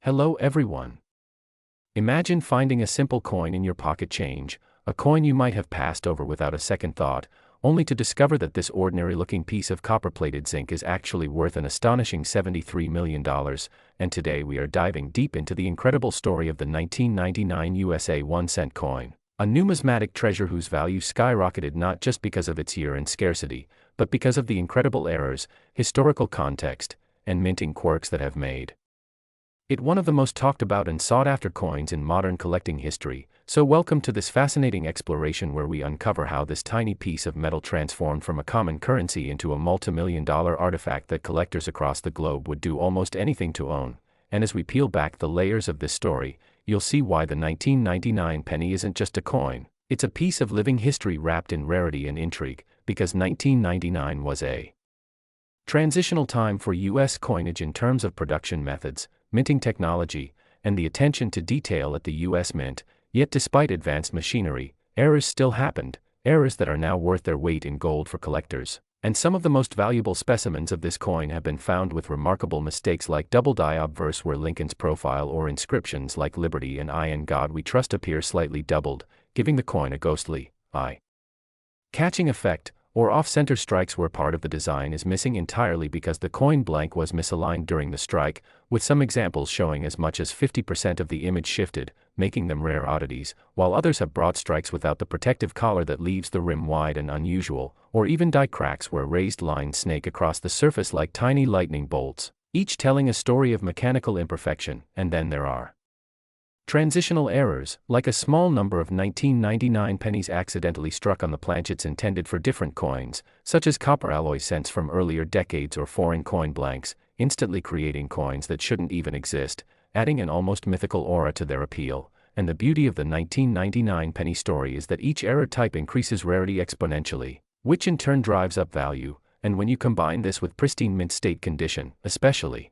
Hello everyone. Imagine finding a simple coin in your pocket change, a coin you might have passed over without a second thought, only to discover that this ordinary-looking piece of copper-plated zinc is actually worth an astonishing $73 million, and today we are diving deep into the incredible story of the 1999 USA 1-cent coin, a numismatic treasure whose value skyrocketed not just because of its year and scarcity, but because of the incredible errors, historical context, and minting quirks that have made it one of the most talked about and sought after coins in modern collecting history. So welcome to this fascinating exploration where we uncover how this tiny piece of metal transformed from a common currency into a multi-million-dollar artifact that collectors across the globe would do almost anything to own. And as we peel back the layers of this story, you'll see why the 1999 penny isn't just a coin, it's a piece of living history wrapped in rarity and intrigue, because 1999 was a transitional time for U.S. coinage in terms of production methods, minting technology, and the attention to detail at the U.S. Mint. Yet despite advanced machinery, errors still happened, errors that are now worth their weight in gold for collectors. And some of the most valuable specimens of this coin have been found with remarkable mistakes like double die obverse where Lincoln's profile or inscriptions like Liberty and I in God We Trust appear slightly doubled, giving the coin a ghostly, eye-catching effect, or off-center strikes where part of the design is missing entirely because the coin blank was misaligned during the strike, with some examples showing as much as 50% of the image shifted, making them rare oddities, while others have broad strikes without the protective collar that leaves the rim wide and unusual, or even die cracks where raised lines snake across the surface like tiny lightning bolts, each telling a story of mechanical imperfection. And then there are transitional errors, like a small number of 1999 pennies accidentally struck on the planchets intended for different coins, such as copper alloy cents from earlier decades or foreign coin blanks, instantly creating coins that shouldn't even exist, adding an almost mythical aura to their appeal. And the beauty of the 1999 penny story is that each error type increases rarity exponentially, which in turn drives up value, and when you combine this with pristine mint state condition, especially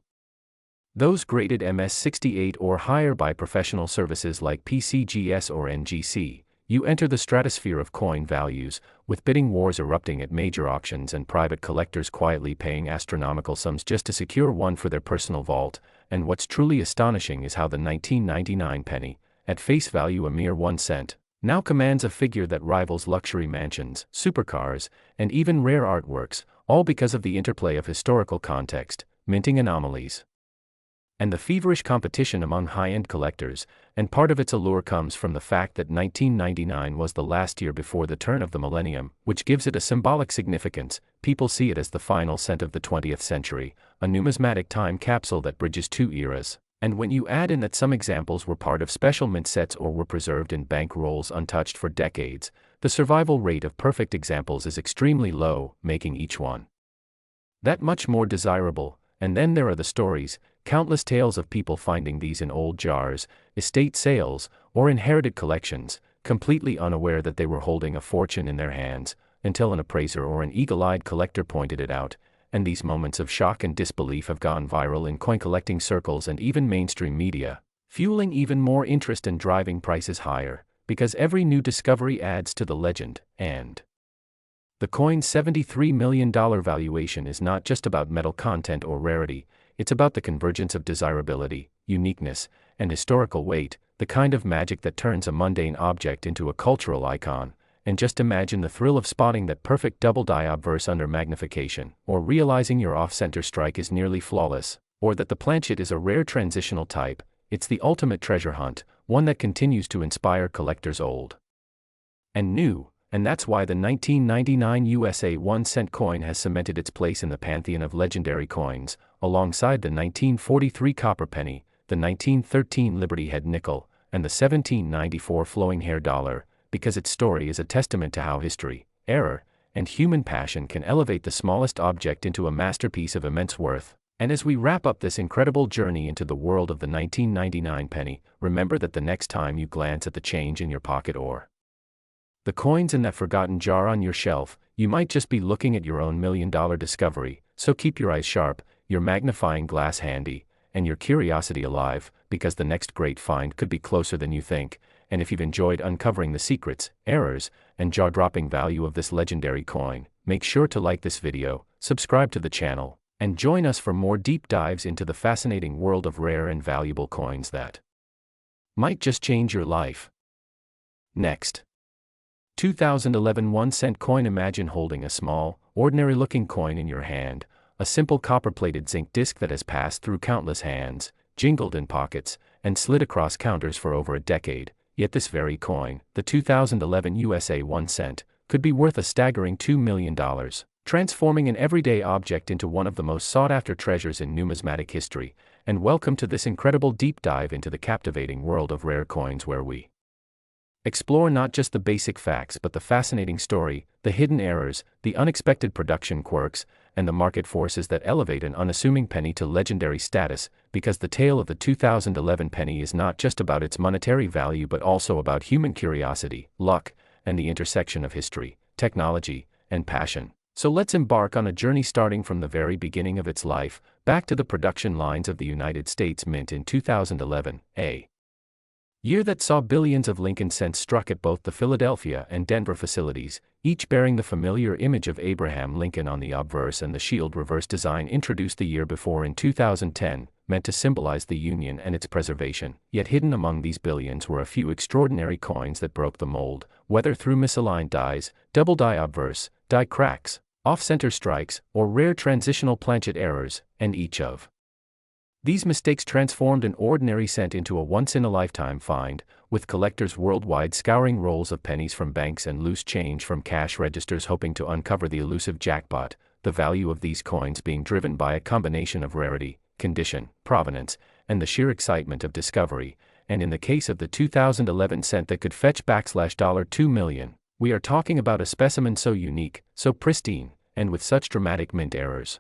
those graded MS68 or higher by professional services like PCGS or NGC, you enter the stratosphere of coin values, with bidding wars erupting at major auctions and private collectors quietly paying astronomical sums just to secure one for their personal vault. And what's truly astonishing is how the 1999 penny, at face value a mere 1 cent, now commands a figure that rivals luxury mansions, supercars, and even rare artworks, all because of the interplay of historical context, minting anomalies, and the feverish competition among high-end collectors. And part of its allure comes from the fact that 1999 was the last year before the turn of the millennium, which gives it a symbolic significance. People see it as the final cent of the 20th century, a numismatic time capsule that bridges two eras. And when you add in that some examples were part of special mint sets or were preserved in bank rolls untouched for decades, the survival rate of perfect examples is extremely low, making each one that much more desirable. And then there are the stories, countless tales of people finding these in old jars, estate sales, or inherited collections, completely unaware that they were holding a fortune in their hands, until an appraiser or an eagle-eyed collector pointed it out. And these moments of shock and disbelief have gone viral in coin collecting circles and even mainstream media, fueling even more interest and driving prices higher, because every new discovery adds to the legend. And the coin's $73 million valuation is not just about metal content or rarity, it's about the convergence of desirability, uniqueness, and historical weight, the kind of magic that turns a mundane object into a cultural icon. And just imagine the thrill of spotting that perfect double die obverse under magnification, or realizing your off-center strike is nearly flawless, or that the planchet is a rare transitional type. It's the ultimate treasure hunt, one that continues to inspire collectors old and new. And that's why the 1999 USA 1-cent coin has cemented its place in the pantheon of legendary coins, alongside the 1943 copper penny, the 1913 Liberty Head nickel, and the 1794 flowing hair dollar, because its story is a testament to how history, error, and human passion can elevate the smallest object into a masterpiece of immense worth. And as we wrap up this incredible journey into the world of the 1999 penny, remember that the next time you glance at the change in your pocket or the coins in that forgotten jar on your shelf, you might just be looking at your own million-dollar discovery. So keep your eyes sharp, your magnifying glass handy, and your curiosity alive, because the next great find could be closer than you think. And if you've enjoyed uncovering the secrets, errors, and jaw-dropping value of this legendary coin, make sure to like this video, subscribe to the channel, and join us for more deep dives into the fascinating world of rare and valuable coins that might just change your life. Next. 2011 1-cent coin. Imagine holding a small, ordinary-looking coin in your hand, a simple copper-plated zinc disc that has passed through countless hands, jingled in pockets, and slid across counters for over a decade. Yet this very coin, the 2011 USA 1 cent, could be worth a staggering $2 million, transforming an everyday object into one of the most sought-after treasures in numismatic history. And welcome to this incredible deep dive into the captivating world of rare coins, where we explore not just the basic facts but the fascinating story, the hidden errors, the unexpected production quirks, and the market forces that elevate an unassuming penny to legendary status. Because the tale of the 2011 penny is not just about its monetary value but also about human curiosity, luck, and the intersection of history, technology, and passion. So let's embark on a journey starting from the very beginning of its life, back to the production lines of the United States Mint in 2011, a year that saw billions of Lincoln cents struck at both the Philadelphia and Denver facilities, each bearing the familiar image of Abraham Lincoln on the obverse and the shield reverse design introduced the year before in 2010, meant to symbolize the Union and its preservation. Yet hidden among these billions were a few extraordinary coins that broke the mold, whether through misaligned dies, double die obverse, die cracks, off-center strikes, or rare transitional planchet errors, and each of these mistakes transformed an ordinary cent into a once-in-a-lifetime find, with collectors worldwide scouring rolls of pennies from banks and loose change from cash registers hoping to uncover the elusive jackpot. The value of these coins being driven by a combination of rarity, condition, provenance, and the sheer excitement of discovery. And in the case of the 2011 cent that could fetch $2 million, we are talking about a specimen so unique, so pristine, and with such dramatic mint errors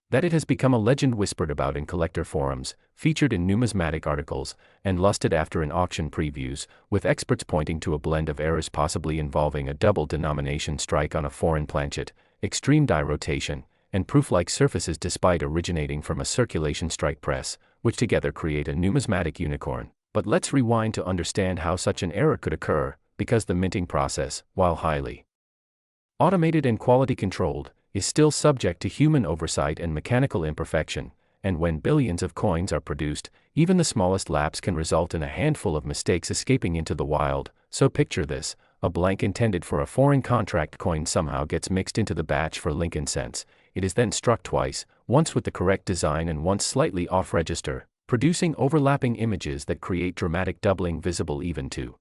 that it has become a legend whispered about in collector forums, featured in numismatic articles, and lusted after in auction previews, with experts pointing to a blend of errors possibly involving a double denomination strike on a foreign planchet, extreme die rotation, and proof-like surfaces despite originating from a circulation strike press, which together create a numismatic unicorn. But let's rewind to understand how such an error could occur, because the minting process, while highly automated and quality-controlled, is still subject to human oversight and mechanical imperfection, and when billions of coins are produced, even the smallest lapse can result in a handful of mistakes escaping into the wild. So picture this: a blank intended for a foreign contract coin somehow gets mixed into the batch for Lincoln cents. It is then struck twice, once with the correct design and once slightly off-register, producing overlapping images that create dramatic doubling visible even to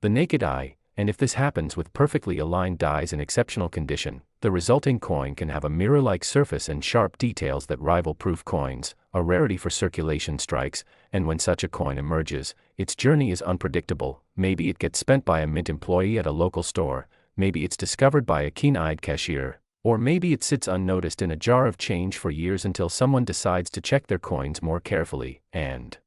the naked eye. And if this happens with perfectly aligned dies in exceptional condition, the resulting coin can have a mirror-like surface and sharp details that rival proof coins, a rarity for circulation strikes. And when such a coin emerges, its journey is unpredictable. Maybe it gets spent by a mint employee at a local store, maybe it's discovered by a keen-eyed cashier, or maybe it sits unnoticed in a jar of change for years until someone decides to check their coins more carefully. And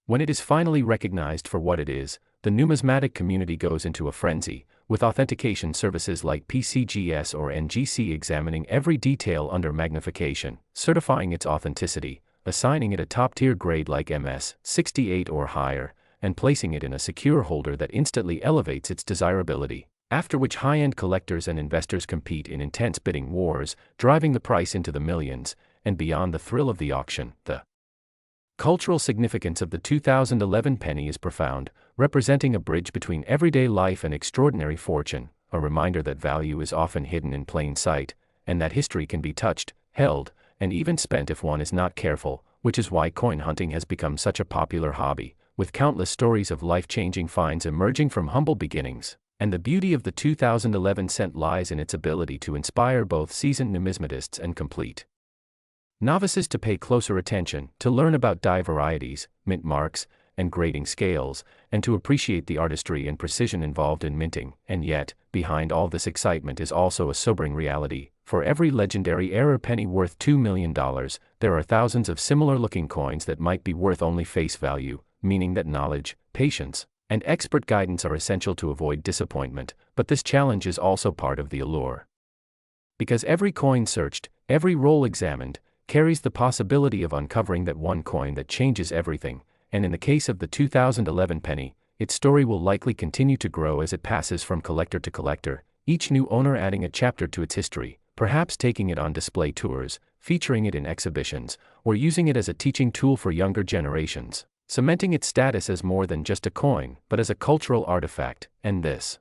when it is finally recognized for what it is, the numismatic community goes into a frenzy, with authentication services like PCGS or NGC examining every detail under magnification, certifying its authenticity, assigning it a top-tier grade like MS 68 or higher, and placing it in a secure holder that instantly elevates its desirability. After which high-end collectors and investors compete in intense bidding wars, driving the price into the millions. And beyond the thrill of the auction, the cultural significance of the 2011 penny is profound, representing a bridge between everyday life and extraordinary fortune, a reminder that value is often hidden in plain sight, and that history can be touched, held, and even spent if one is not careful, which is why coin hunting has become such a popular hobby, with countless stories of life-changing finds emerging from humble beginnings. And the beauty of the 2011 cent lies in its ability to inspire both seasoned numismatists and complete novices to pay closer attention, to learn about die varieties, mint marks, and grading scales, and to appreciate the artistry and precision involved in minting. And yet, behind all this excitement is also a sobering reality. For every legendary error penny worth $2 million, there are thousands of similar-looking coins that might be worth only face value, meaning that knowledge, patience, and expert guidance are essential to avoid disappointment. But this challenge is also part of the allure. Because every coin searched, every roll examined, carries the possibility of uncovering that one coin that changes everything. And in the case of the 2011 penny, its story will likely continue to grow as it passes from collector to collector, each new owner adding a chapter to its history, perhaps taking it on display tours, featuring it in exhibitions, or using it as a teaching tool for younger generations, cementing its status as more than just a coin, but as a cultural artifact. And this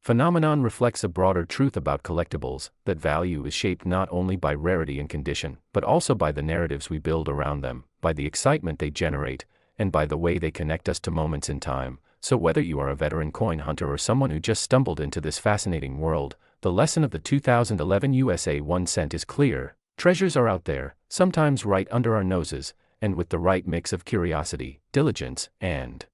phenomenon reflects a broader truth about collectibles, that value is shaped not only by rarity and condition, but also by the narratives we build around them, by the excitement they generate, and by the way they connect us to moments in time. So whether you are a veteran coin hunter or someone who just stumbled into this fascinating world, the lesson of the 2011 USA 1 cent is clear. Treasures are out there, sometimes right under our noses, and with the right mix of curiosity, diligence, and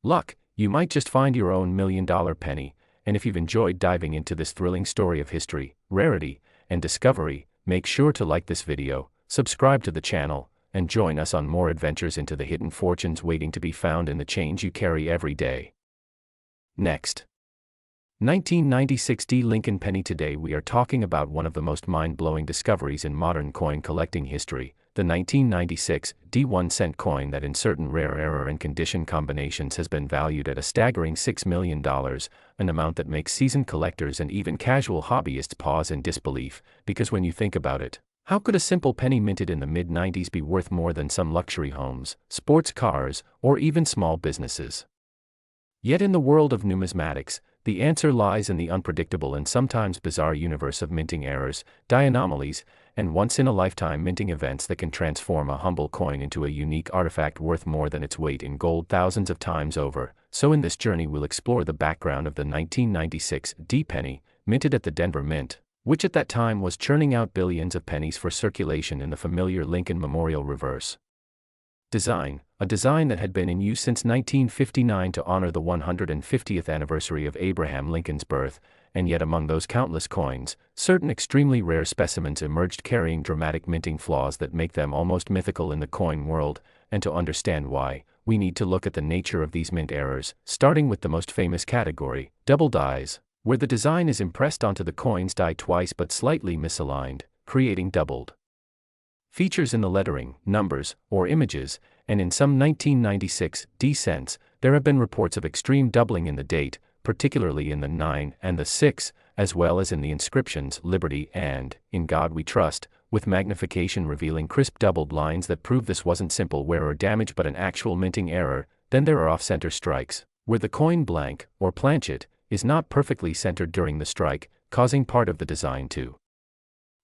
luck, you might just find your own $1,000,000 penny. And if you've enjoyed diving into this thrilling story of history, rarity, and discovery, make sure to like this video, subscribe to the channel, and join us on more adventures into the hidden fortunes waiting to be found in the change you carry every day. Next. 1996 D. Lincoln penny. Today we are talking about one of the most mind-blowing discoveries in modern coin collecting history, the 1996 D 1 cent coin that in certain rare era and condition combinations has been valued at a staggering $6 million, an amount that makes seasoned collectors and even casual hobbyists pause in disbelief, because when you think about it, how could a simple penny minted in the mid-90s be worth more than some luxury homes, sports cars, or even small businesses? Yet in the world of numismatics, the answer lies in the unpredictable and sometimes bizarre universe of minting errors, anomalies, and once-in-a-lifetime minting events that can transform a humble coin into a unique artifact worth more than its weight in gold thousands of times over. So in this journey we'll explore the background of the 1996 D penny, minted at the Denver Mint, which at that time was churning out billions of pennies for circulation in the familiar Lincoln Memorial reverse design, a design that had been in use since 1959 to honor the 150th anniversary of Abraham Lincoln's birth. And yet among those countless coins, certain extremely rare specimens emerged carrying dramatic minting flaws that make them almost mythical in the coin world. And to understand why, we need to look at the nature of these mint errors, starting with the most famous category, double dies, where the design is impressed onto the coin's die twice but slightly misaligned, creating doubled features in the lettering, numbers, or images. And in some 1996 D cents, there have been reports of extreme doubling in the date, particularly in the 9 and the 6, as well as in the inscriptions Liberty and In God We Trust, with magnification revealing crisp doubled lines that prove this wasn't simple wear or damage but an actual minting error. Then there are off-center strikes, where the coin blank, or planchet, is not perfectly centered during the strike, causing part of the design to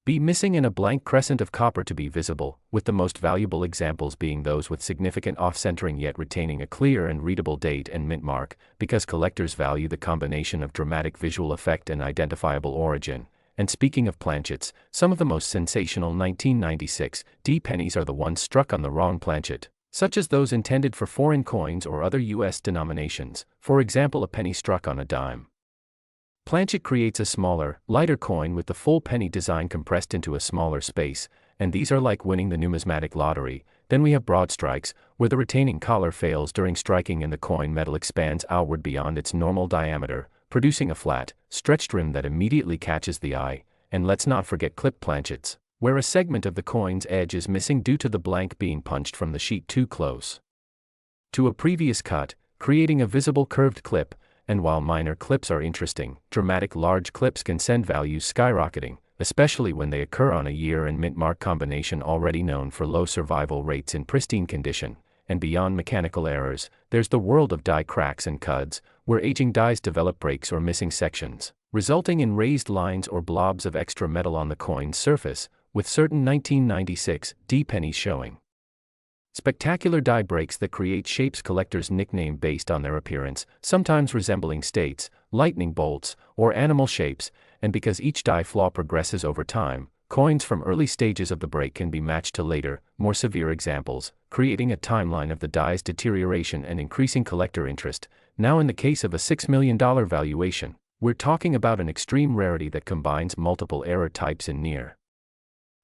be missing and a blank crescent of copper to be visible, with the most valuable examples being those with significant off-centering yet retaining a clear and readable date and mint mark, because collectors value the combination of dramatic visual effect and identifiable origin. And speaking of planchets, some of the most sensational 1996 D pennies are the ones struck on the wrong planchet, such as those intended for foreign coins or other U.S. denominations, for example a penny struck on a dime planchet creates a smaller, lighter coin with the full penny design compressed into a smaller space, and these are like winning the numismatic lottery. Then we have broad strikes, where the retaining collar fails during striking and the coin metal expands outward beyond its normal diameter, producing a flat, stretched rim that immediately catches the eye. And let's not forget clip planchets, where a segment of the coin's edge is missing due to the blank being punched from the sheet too close to a previous cut, creating a visible curved clip. And while minor clips are interesting, dramatic large clips can send values skyrocketing, especially when they occur on a year and mint mark combination already known for low survival rates in pristine condition. And beyond mechanical errors, there's the world of die cracks and cuds, where aging dies develop breaks or missing sections, resulting in raised lines or blobs of extra metal on the coin's surface, with certain 1996 D pennies showing spectacular die breaks that create shapes collectors nickname based on their appearance, sometimes resembling states, lightning bolts, or animal shapes. And because each die flaw progresses over time, coins from early stages of the break can be matched to later, more severe examples, creating a timeline of the die's deterioration and increasing collector interest. Now in the case of a $6 million valuation, we're talking about an extreme rarity that combines multiple error types in near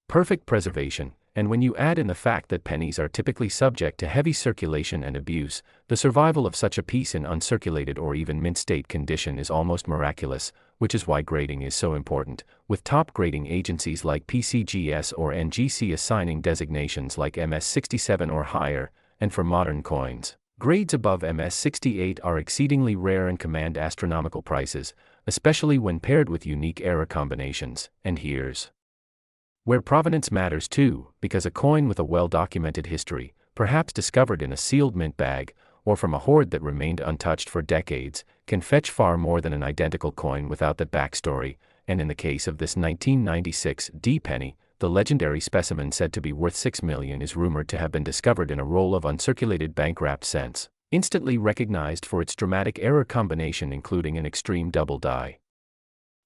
perfect preservation. And when you add in the fact that pennies are typically subject to heavy circulation and abuse, the survival of such a piece in uncirculated or even mint state condition is almost miraculous, which is why grading is so important, with top grading agencies like PCGS or NGC assigning designations like MS67 or higher. And for modern coins, grades above MS68 are exceedingly rare and command astronomical prices. especially when paired with unique era combinations. And here's where provenance matters too, because a coin with a well-documented history, perhaps discovered in a sealed mint bag, or from a hoard that remained untouched for decades, can fetch far more than an identical coin without that backstory. And in the case of this 1996 D penny, the legendary specimen said to be worth $6 million is rumored to have been discovered in a roll of uncirculated bank-wrapped cents, instantly recognized for its dramatic error combination including an extreme double die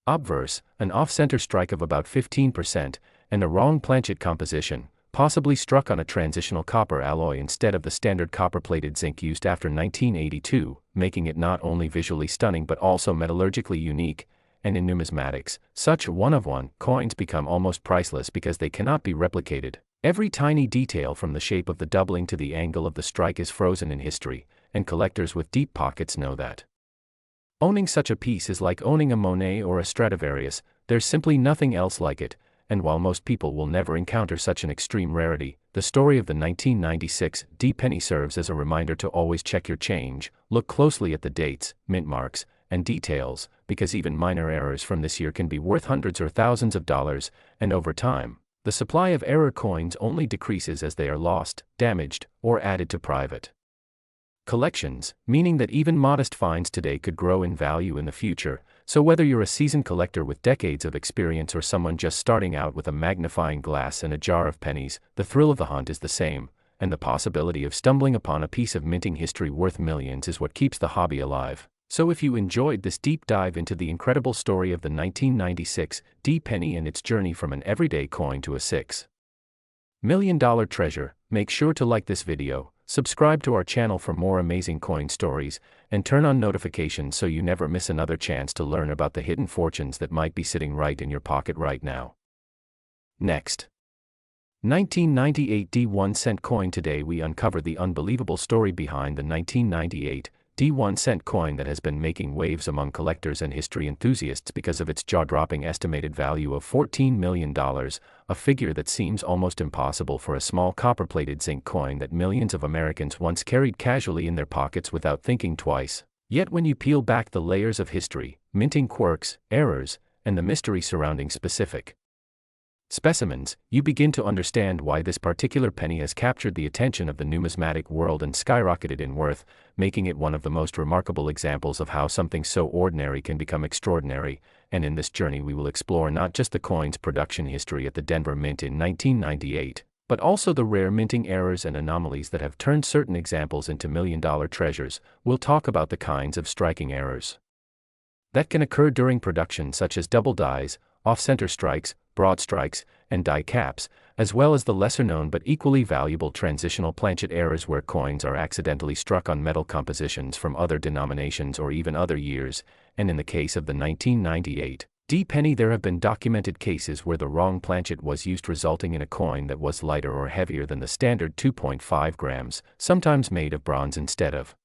obverse, an off-center strike of about 15%, and a wrong planchet composition, possibly struck on a transitional copper alloy instead of the standard copper-plated zinc used after 1982, making it not only visually stunning but also metallurgically unique. And in numismatics, such one-of-one coins become almost priceless because they cannot be replicated. Every tiny detail from the shape of the doubling to the angle of the strike is frozen in history, and collectors with deep pockets know that. Owning such a piece is like owning a Monet or a Stradivarius. There's simply nothing else like it. And while most people will never encounter such an extreme rarity, the story of the 1996 D penny serves as a reminder to always check your change, look closely at the dates, mint marks, and details, because even minor errors from this year can be worth hundreds or thousands of dollars, and over time, the supply of error coins only decreases as they are lost, damaged, or added to private collections, meaning that even modest finds today could grow in value in the future. So whether you're a seasoned collector with decades of experience or someone just starting out with a magnifying glass and a jar of pennies, the thrill of the hunt is the same, and the possibility of stumbling upon a piece of minting history worth millions is what keeps the hobby alive. So if you enjoyed this deep dive into the incredible story of the 1996 D penny and its journey from an everyday coin to a $6 million treasure, make sure to like this video, subscribe to our channel for more amazing coin stories, and turn on notifications so you never miss another chance to learn about the hidden fortunes that might be sitting right in your pocket right now. Next. 1998 D 1-cent coin. Today we uncover the unbelievable story behind the 1998 D 1-cent coin that has been making waves among collectors and history enthusiasts because of its jaw-dropping estimated value of $14 million, a figure that seems almost impossible for a small copper-plated zinc coin that millions of Americans once carried casually in their pockets without thinking twice. Yet when you peel back the layers of history, minting quirks, errors, and the mystery surrounding specific specimens, you begin to understand why this particular penny has captured the attention of the numismatic world and skyrocketed in worth, making it one of the most remarkable examples of how something so ordinary can become extraordinary. And in this journey we will explore not just the coin's production history at the Denver Mint in 1998, but also the rare minting errors and anomalies that have turned certain examples into million-dollar treasures. We'll talk about the kinds of striking errors that can occur during production, such as double dies, off-center strikes, broad strikes, and die caps, as well as the lesser-known but equally valuable transitional planchet errors where coins are accidentally struck on metal compositions from other denominations or even other years. And in the case of the 1998 D penny, there have been documented cases where the wrong planchet was used, resulting in a coin that was lighter or heavier than the standard 2.5 grams, sometimes made of bronze instead of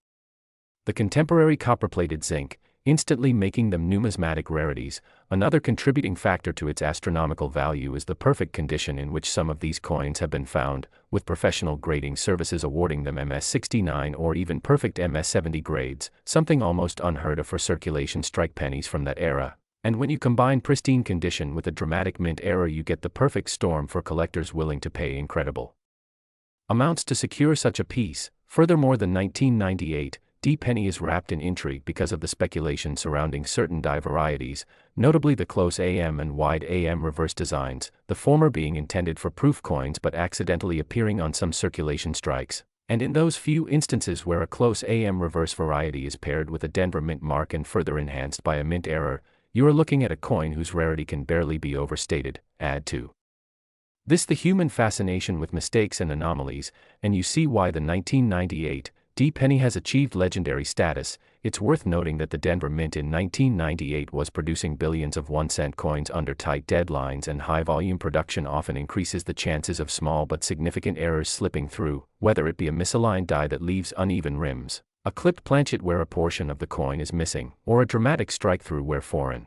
the contemporary copper-plated zinc, instantly making them numismatic rarities. Another contributing factor to its astronomical value is the perfect condition in which some of these coins have been found, with professional grading services awarding them MS69 or even perfect MS70 grades, something almost unheard of for circulation strike pennies from that era. And when you combine pristine condition with a dramatic mint error, you get the perfect storm for collectors willing to pay incredible amounts to secure such a piece. Furthermore, the 1998 D penny is wrapped in intrigue because of the speculation surrounding certain die varieties, notably the close AM and wide AM reverse designs, the former being intended for proof coins but accidentally appearing on some circulation strikes. And in those few instances where a close AM reverse variety is paired with a Denver Mint mark and further enhanced by a mint error, you are looking at a coin whose rarity can barely be overstated. Add to this the human fascination with mistakes and anomalies, and you see why the 1998 D penny has achieved legendary status. It's worth noting that the Denver Mint in 1998 was producing billions of 1-cent coins under tight deadlines, and high-volume production often increases the chances of small but significant errors slipping through, whether it be a misaligned die that leaves uneven rims, a clipped planchet where a portion of the coin is missing, or a dramatic strike-through where foreign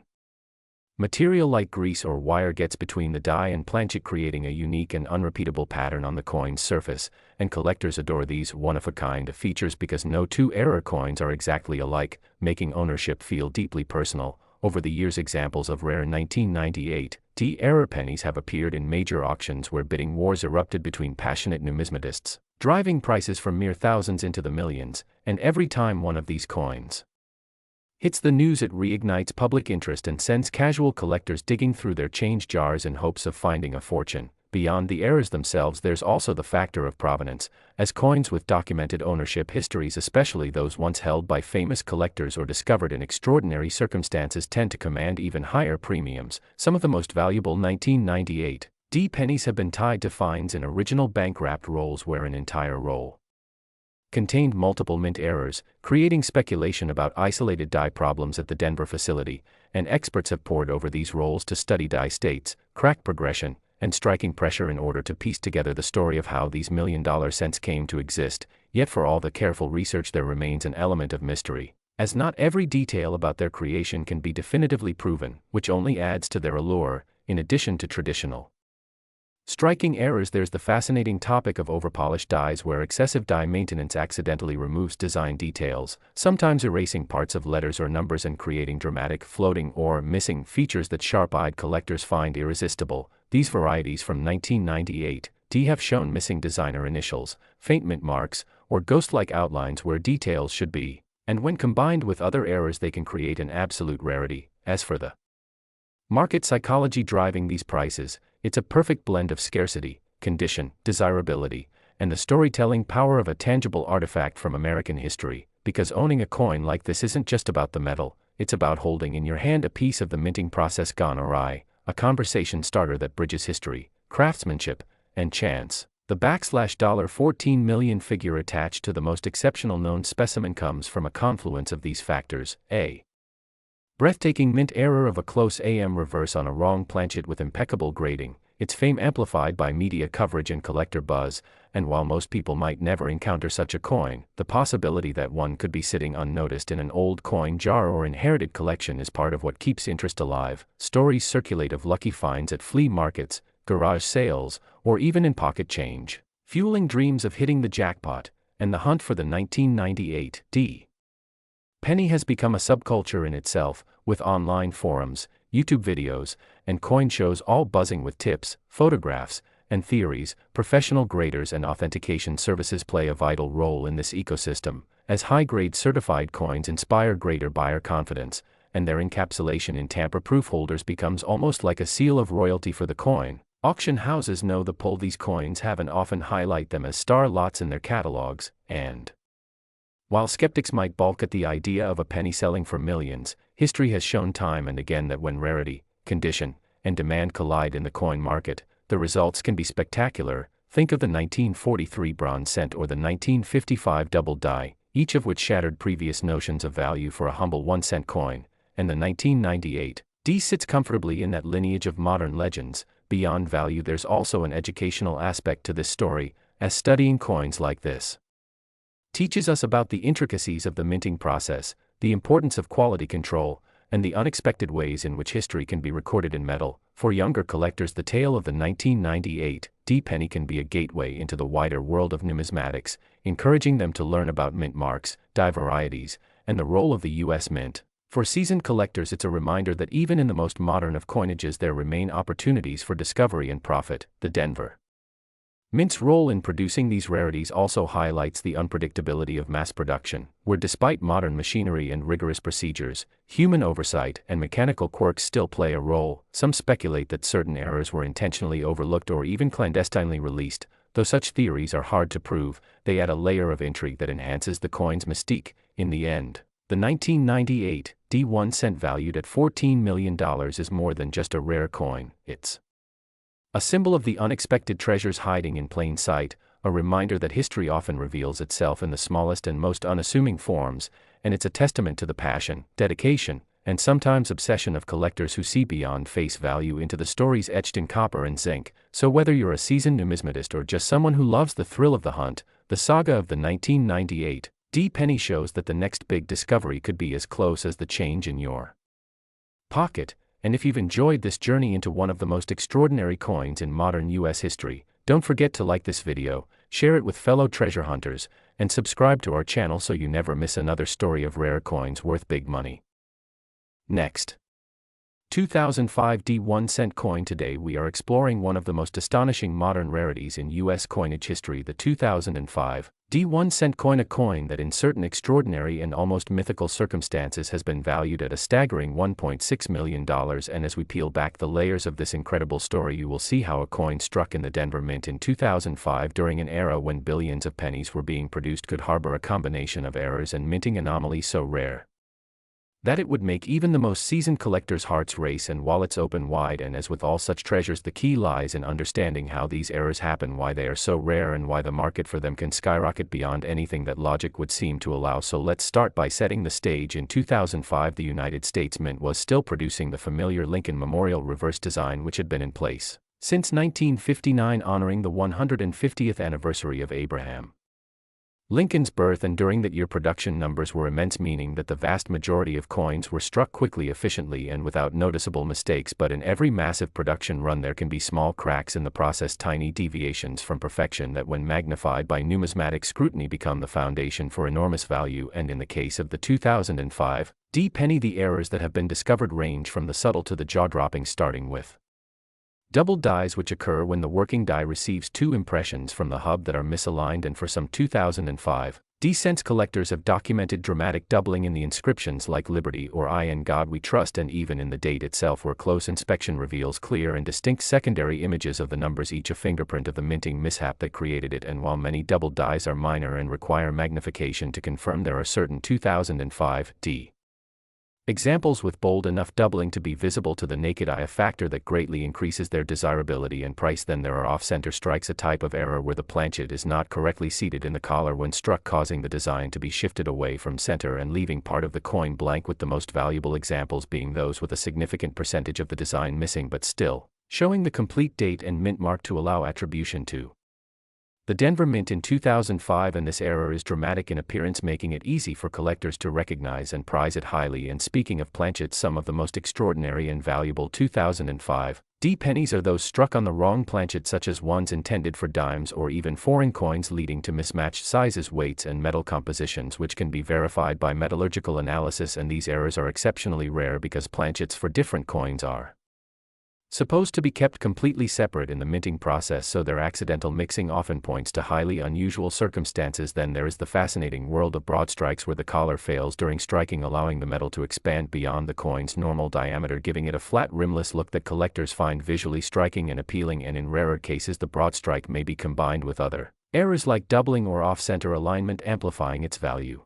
material like grease or wire gets between the die and planchet, creating a unique and unrepeatable pattern on the coin's surface. And collectors adore these one-of-a-kind features because no two error coins are exactly alike, making ownership feel deeply personal. Over the years, examples of rare 1998 era pennies have appeared in major auctions where bidding wars erupted between passionate numismatists, driving prices from mere thousands into the millions, and every time one of these coins hits the news, it reignites public interest and sends casual collectors digging through their change jars in hopes of finding a fortune. Beyond the errors themselves, there's also the factor of provenance, as coins with documented ownership histories, especially those once held by famous collectors or discovered in extraordinary circumstances, tend to command even higher premiums. Some of the most valuable 1998 pennies have been tied to finds in original bank-wrapped rolls where an entire roll contained multiple mint errors, creating speculation about isolated die problems at the Denver facility, and experts have pored over these rolls to study die states, crack progression, and striking pressure in order to piece together the story of how these million-dollar cents came to exist. Yet for all the careful research, there remains an element of mystery, as not every detail about their creation can be definitively proven, which only adds to their allure. In addition to traditional striking errors, there's the fascinating topic of overpolished dies, where excessive die maintenance accidentally removes design details, sometimes erasing parts of letters or numbers and creating dramatic floating or missing features that sharp-eyed collectors find irresistible. These varieties from 1998 have shown missing designer initials, faint mint marks, or ghost-like outlines where details should be, and when combined with other errors, they can create an absolute rarity. As for the market psychology driving these prices, it's a perfect blend of scarcity, condition, desirability, and the storytelling power of a tangible artifact from American history, because owning a coin like this isn't just about the metal, it's about holding in your hand a piece of the minting process gone awry, a conversation starter that bridges history, craftsmanship, and chance. The $14 million figure attached to the most exceptional known specimen comes from a confluence of these factors: a breathtaking mint error of a close AM reverse on a wrong planchet with impeccable grading, its fame amplified by media coverage and collector buzz, and while most people might never encounter such a coin, the possibility that one could be sitting unnoticed in an old coin jar or inherited collection is part of what keeps interest alive. Stories circulate of lucky finds at flea markets, garage sales, or even in pocket change, fueling dreams of hitting the jackpot, and the hunt for the 1998 penny has become a subculture in itself, with online forums, YouTube videos, and coin shows all buzzing with tips, photographs, and theories. Professional graders and authentication services play a vital role in this ecosystem, as high-grade certified coins inspire greater buyer confidence, and their encapsulation in tamper-proof holders becomes almost like a seal of royalty for the coin. Auction houses know the pull these coins have and often highlight them as star lots in their catalogs, and while skeptics might balk at the idea of a penny selling for millions, history has shown time and again that when rarity, condition, and demand collide in the coin market, the results can be spectacular. Think of the 1943 bronze cent or the 1955 double die, each of which shattered previous notions of value for a humble 1-cent coin, and the 1998 sits comfortably in that lineage of modern legends. Beyond value, there's also an educational aspect to this story, as studying coins like this teaches us about the intricacies of the minting process, the importance of quality control, and the unexpected ways in which history can be recorded in metal. For younger collectors, the tale of the 1998 penny can be a gateway into the wider world of numismatics, encouraging them to learn about mint marks, die varieties, and the role of the U.S. Mint. For seasoned collectors, it's a reminder that even in the most modern of coinages, there remain opportunities for discovery and profit. The Denver Mint's role in producing these rarities also highlights the unpredictability of mass production, where despite modern machinery and rigorous procedures, human oversight and mechanical quirks still play a role. Some speculate that certain errors were intentionally overlooked or even clandestinely released. Though such theories are hard to prove, they add a layer of intrigue that enhances the coin's mystique. In the end, the 1998 1-cent valued at $14 million is more than just a rare coin. It's a symbol of the unexpected treasures hiding in plain sight, a reminder that history often reveals itself in the smallest and most unassuming forms, and it's a testament to the passion, dedication, and sometimes obsession of collectors who see beyond face value into the stories etched in copper and zinc. So whether you're a seasoned numismatist or just someone who loves the thrill of the hunt, the saga of the 1998 penny shows that the next big discovery could be as close as the change in your pocket. And if you've enjoyed this journey into one of the most extraordinary coins in modern U.S. history, don't forget to like this video, share it with fellow treasure hunters, and subscribe to our channel so you never miss another story of rare coins worth big money. Next. 2005 D1 cent coin. Today we are exploring one of the most astonishing modern rarities in US coinage history, the 2005 D1 cent coin, a coin that in certain extraordinary and almost mythical circumstances has been valued at a staggering $1.6 million. And as we peel back the layers of this incredible story, you will see how a coin struck in the Denver Mint in 2005 during an era when billions of pennies were being produced could harbor a combination of errors and minting anomalies so rare that it would make even the most seasoned collectors' hearts race and wallets open wide. And as with all such treasures, the key lies in understanding how these errors happen, why they are so rare, and why the market for them can skyrocket beyond anything that logic would seem to allow. So let's start by setting the stage. In 2005, the United States Mint was still producing the familiar Lincoln Memorial reverse design, which had been in place since 1959, honoring the 150th anniversary of Abraham Lincoln's birth, and during that year production numbers were immense, meaning that the vast majority of coins were struck quickly, efficiently, and without noticeable mistakes. But in every massive production run there can be small cracks in the process, tiny deviations from perfection that when magnified by numismatic scrutiny become the foundation for enormous value. And in the case of the 2005 D penny, the errors that have been discovered range from the subtle to the jaw-dropping, starting with double dies, which occur when the working die receives two impressions from the hub that are misaligned, and for some 2005 D-cents collectors have documented dramatic doubling in the inscriptions like Liberty or I in God We Trust, and even in the date itself, where close inspection reveals clear and distinct secondary images of the numbers, each a fingerprint of the minting mishap that created it. And while many double dies are minor and require magnification to confirm, there are certain 2005 D examples with bold enough doubling to be visible to the naked eye, a factor that greatly increases their desirability and price. Then there are off-center strikes, a type of error where the planchet is not correctly seated in the collar when struck, causing the design to be shifted away from center and leaving part of the coin blank, with the most valuable examples being those with a significant percentage of the design missing but still showing the complete date and mint mark to allow attribution to the Denver Mint in 2005. And this error is dramatic in appearance, making it easy for collectors to recognize and prize it highly. And speaking of planchets, some of the most extraordinary and valuable 2005 D pennies are those struck on the wrong planchet, such as ones intended for dimes or even foreign coins, leading to mismatched sizes, weights, and metal compositions, which can be verified by metallurgical analysis. And these errors are exceptionally rare because planchets for different coins are supposed to be kept completely separate in the minting process, so their accidental mixing often points to highly unusual circumstances. Then there is the fascinating world of broad strikes, where the collar fails during striking, allowing the metal to expand beyond the coin's normal diameter, giving it a flat, rimless look that collectors find visually striking and appealing. And in rarer cases, the broad strike may be combined with other errors like doubling or off-center alignment, amplifying its value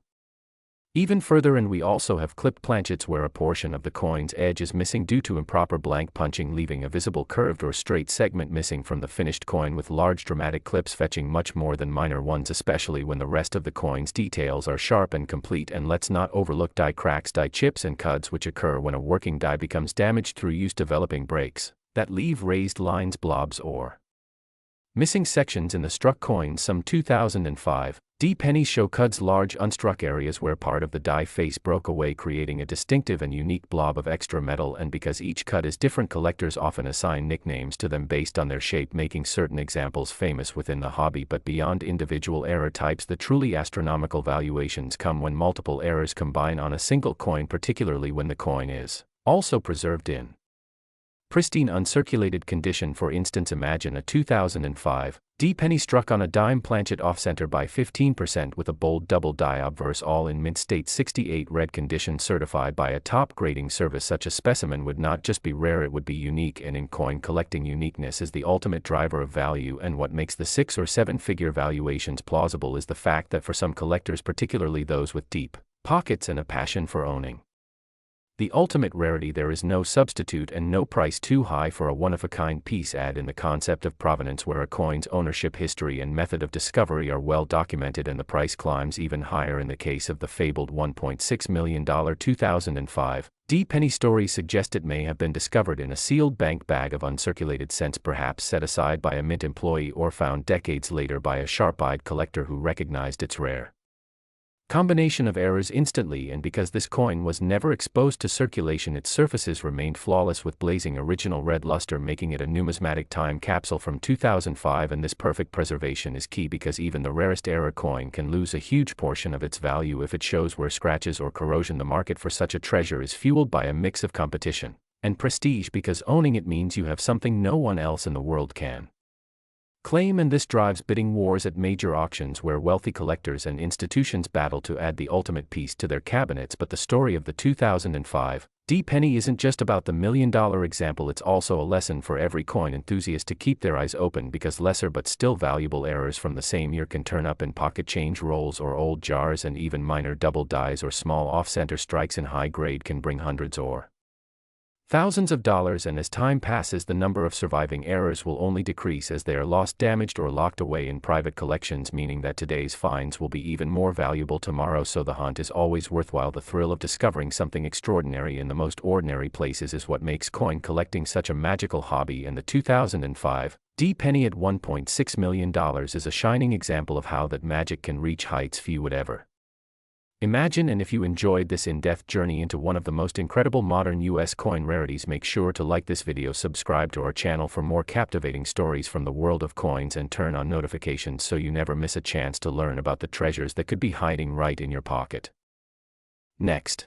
even further. And we also have clipped planchets where a portion of the coin's edge is missing due to improper blank punching, leaving a visible curved or straight segment missing from the finished coin, with large dramatic clips fetching much more than minor ones, especially when the rest of the coin's details are sharp and complete. And let's not overlook die cracks, die chips, and cuts, which occur when a working die becomes damaged through use, developing breaks that leave raised lines, blobs, or missing sections in the struck coins. Some 2005 D pennies show cuds, large unstruck areas where part of the die face broke away, creating a distinctive and unique blob of extra metal. And because each cut is different, collectors often assign nicknames to them based on their shape, making certain examples famous within the hobby. But beyond individual error types, the truly astronomical valuations come when multiple errors combine on a single coin, particularly when the coin is also preserved in pristine uncirculated condition. For instance, imagine a 2005 D penny struck on a dime planchet off-center by 15% with a bold double die obverse, all in mint state 68 red condition, certified by a top grading service. Such a specimen would not just be rare, it would be unique. And in coin collecting, uniqueness is the ultimate driver of value, and what makes the 6- or 7-figure valuations plausible is the fact that for some collectors, particularly those with deep pockets and a passion for owning the ultimate rarity, there is no substitute and no price too high for a one-of-a-kind piece. Add in the concept of provenance, where a coin's ownership history and method of discovery are well documented, and the price climbs even higher. In the case of the fabled $1.6 million 2005 D penny, stories suggest it may have been discovered in a sealed bank bag of uncirculated cents, perhaps set aside by a mint employee or found decades later by a sharp-eyed collector who recognized its rare combination of errors instantly. And because this coin was never exposed to circulation, its surfaces remained flawless with blazing original red luster, making it a numismatic time capsule from 2005. And this perfect preservation is key, because even the rarest error coin can lose a huge portion of its value if it shows wear, scratches, or corrosion. The market for such a treasure is fueled by a mix of competition, and prestige because owning it means you have something no one else in the world can claim, and this drives bidding wars at major auctions where wealthy collectors and institutions battle to add the ultimate piece to their cabinets. But the story of the 2005 penny isn't just about the $1,000,000 example, it's also a lesson for every coin enthusiast to keep their eyes open, because lesser but still valuable errors from the same year can turn up in pocket change rolls or old jars, and even minor double dies or small off-center strikes in high grade can bring hundreds or thousands of dollars. And as time passes, the number of surviving errors will only decrease as they are lost, damaged, or locked away in private collections, meaning that today's finds will be even more valuable tomorrow. So the hunt is always worthwhile. The thrill of discovering something extraordinary in the most ordinary places is what makes coin collecting such a magical hobby, and the 2005 penny at $1.6 million is a shining example of how that magic can reach heights few would ever imagine. And if you enjoyed this in-depth journey into one of the most incredible modern US coin rarities, make sure to like this video, subscribe to our channel for more captivating stories from the world of coins, and turn on notifications so you never miss a chance to learn about the treasures that could be hiding right in your pocket. Next,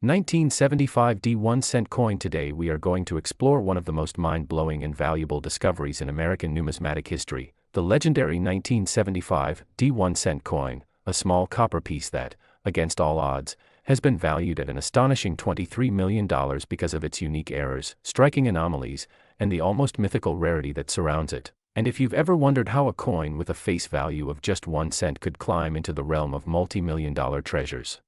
1975 1-cent coin. Today we are going to explore one of the most mind-blowing and valuable discoveries in American numismatic history, the legendary 1975 1-cent coin, a small copper piece that, against all odds, has been valued at an astonishing $23 million because of its unique errors, striking anomalies, and the almost mythical rarity that surrounds it. And if you've ever wondered how a coin with a face value of just 1 cent could climb into the realm of multi-million-dollar treasures,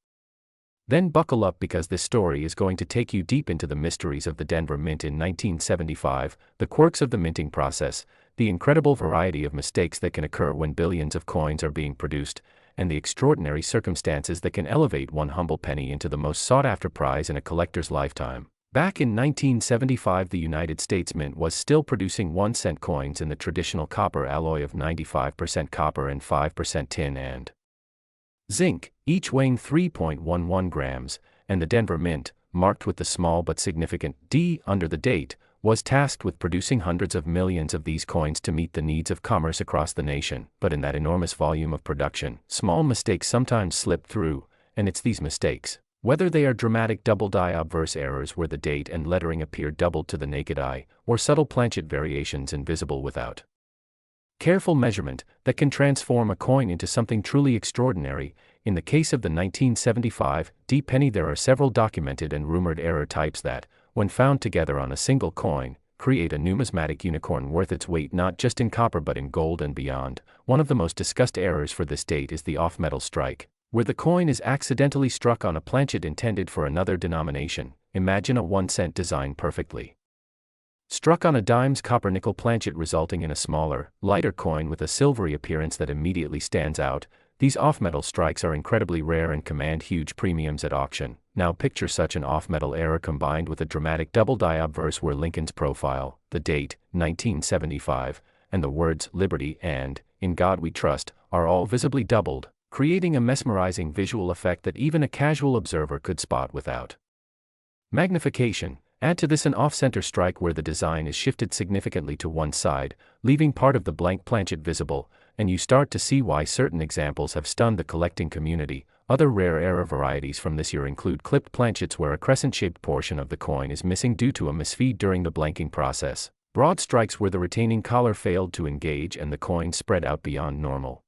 then buckle up, because this story is going to take you deep into the mysteries of the Denver Mint in 1975, the quirks of the minting process, the incredible variety of mistakes that can occur when billions of coins are being produced, and the extraordinary circumstances that can elevate one humble penny into the most sought-after prize in a collector's lifetime. Back in 1975, the United States Mint was still producing 1-cent coins in the traditional copper alloy of 95% copper and 5% tin and zinc, each weighing 3.11 grams, and the Denver Mint, marked with the small but significant D under the date, was tasked with producing hundreds of millions of these coins to meet the needs of commerce across the nation. But in that enormous volume of production, small mistakes sometimes slip through, and it's these mistakes, whether they are dramatic double-die obverse errors where the date and lettering appear doubled to the naked eye, or subtle planchet variations invisible without careful measurement, that can transform a coin into something truly extraordinary. In the case of the 1975 penny, there are several documented and rumored error types that, when found together on a single coin, create a numismatic unicorn worth its weight not just in copper but in gold and beyond. One of the most discussed errors for this date is the off-metal strike, where the coin is accidentally struck on a planchet intended for another denomination. Imagine a 1-cent design perfectly struck on a dime's copper-nickel planchet, resulting in a smaller, lighter coin with a silvery appearance that immediately stands out. These off-metal strikes are incredibly rare and command huge premiums at auction. Now picture such an off-metal error combined with a dramatic double-die obverse where Lincoln's profile, the date, 1975, and the words "Liberty" and "In God We Trust" are all visibly doubled, creating a mesmerizing visual effect that even a casual observer could spot without magnification. Add to this an off-center strike where the design is shifted significantly to one side, leaving part of the blank planchet visible, and you start to see why certain examples have stunned the collecting community. Other rare error varieties from this year include clipped planchets where a crescent-shaped portion of the coin is missing due to a misfeed during the blanking process, broad strikes where the retaining collar failed to engage and the coin spread out beyond normal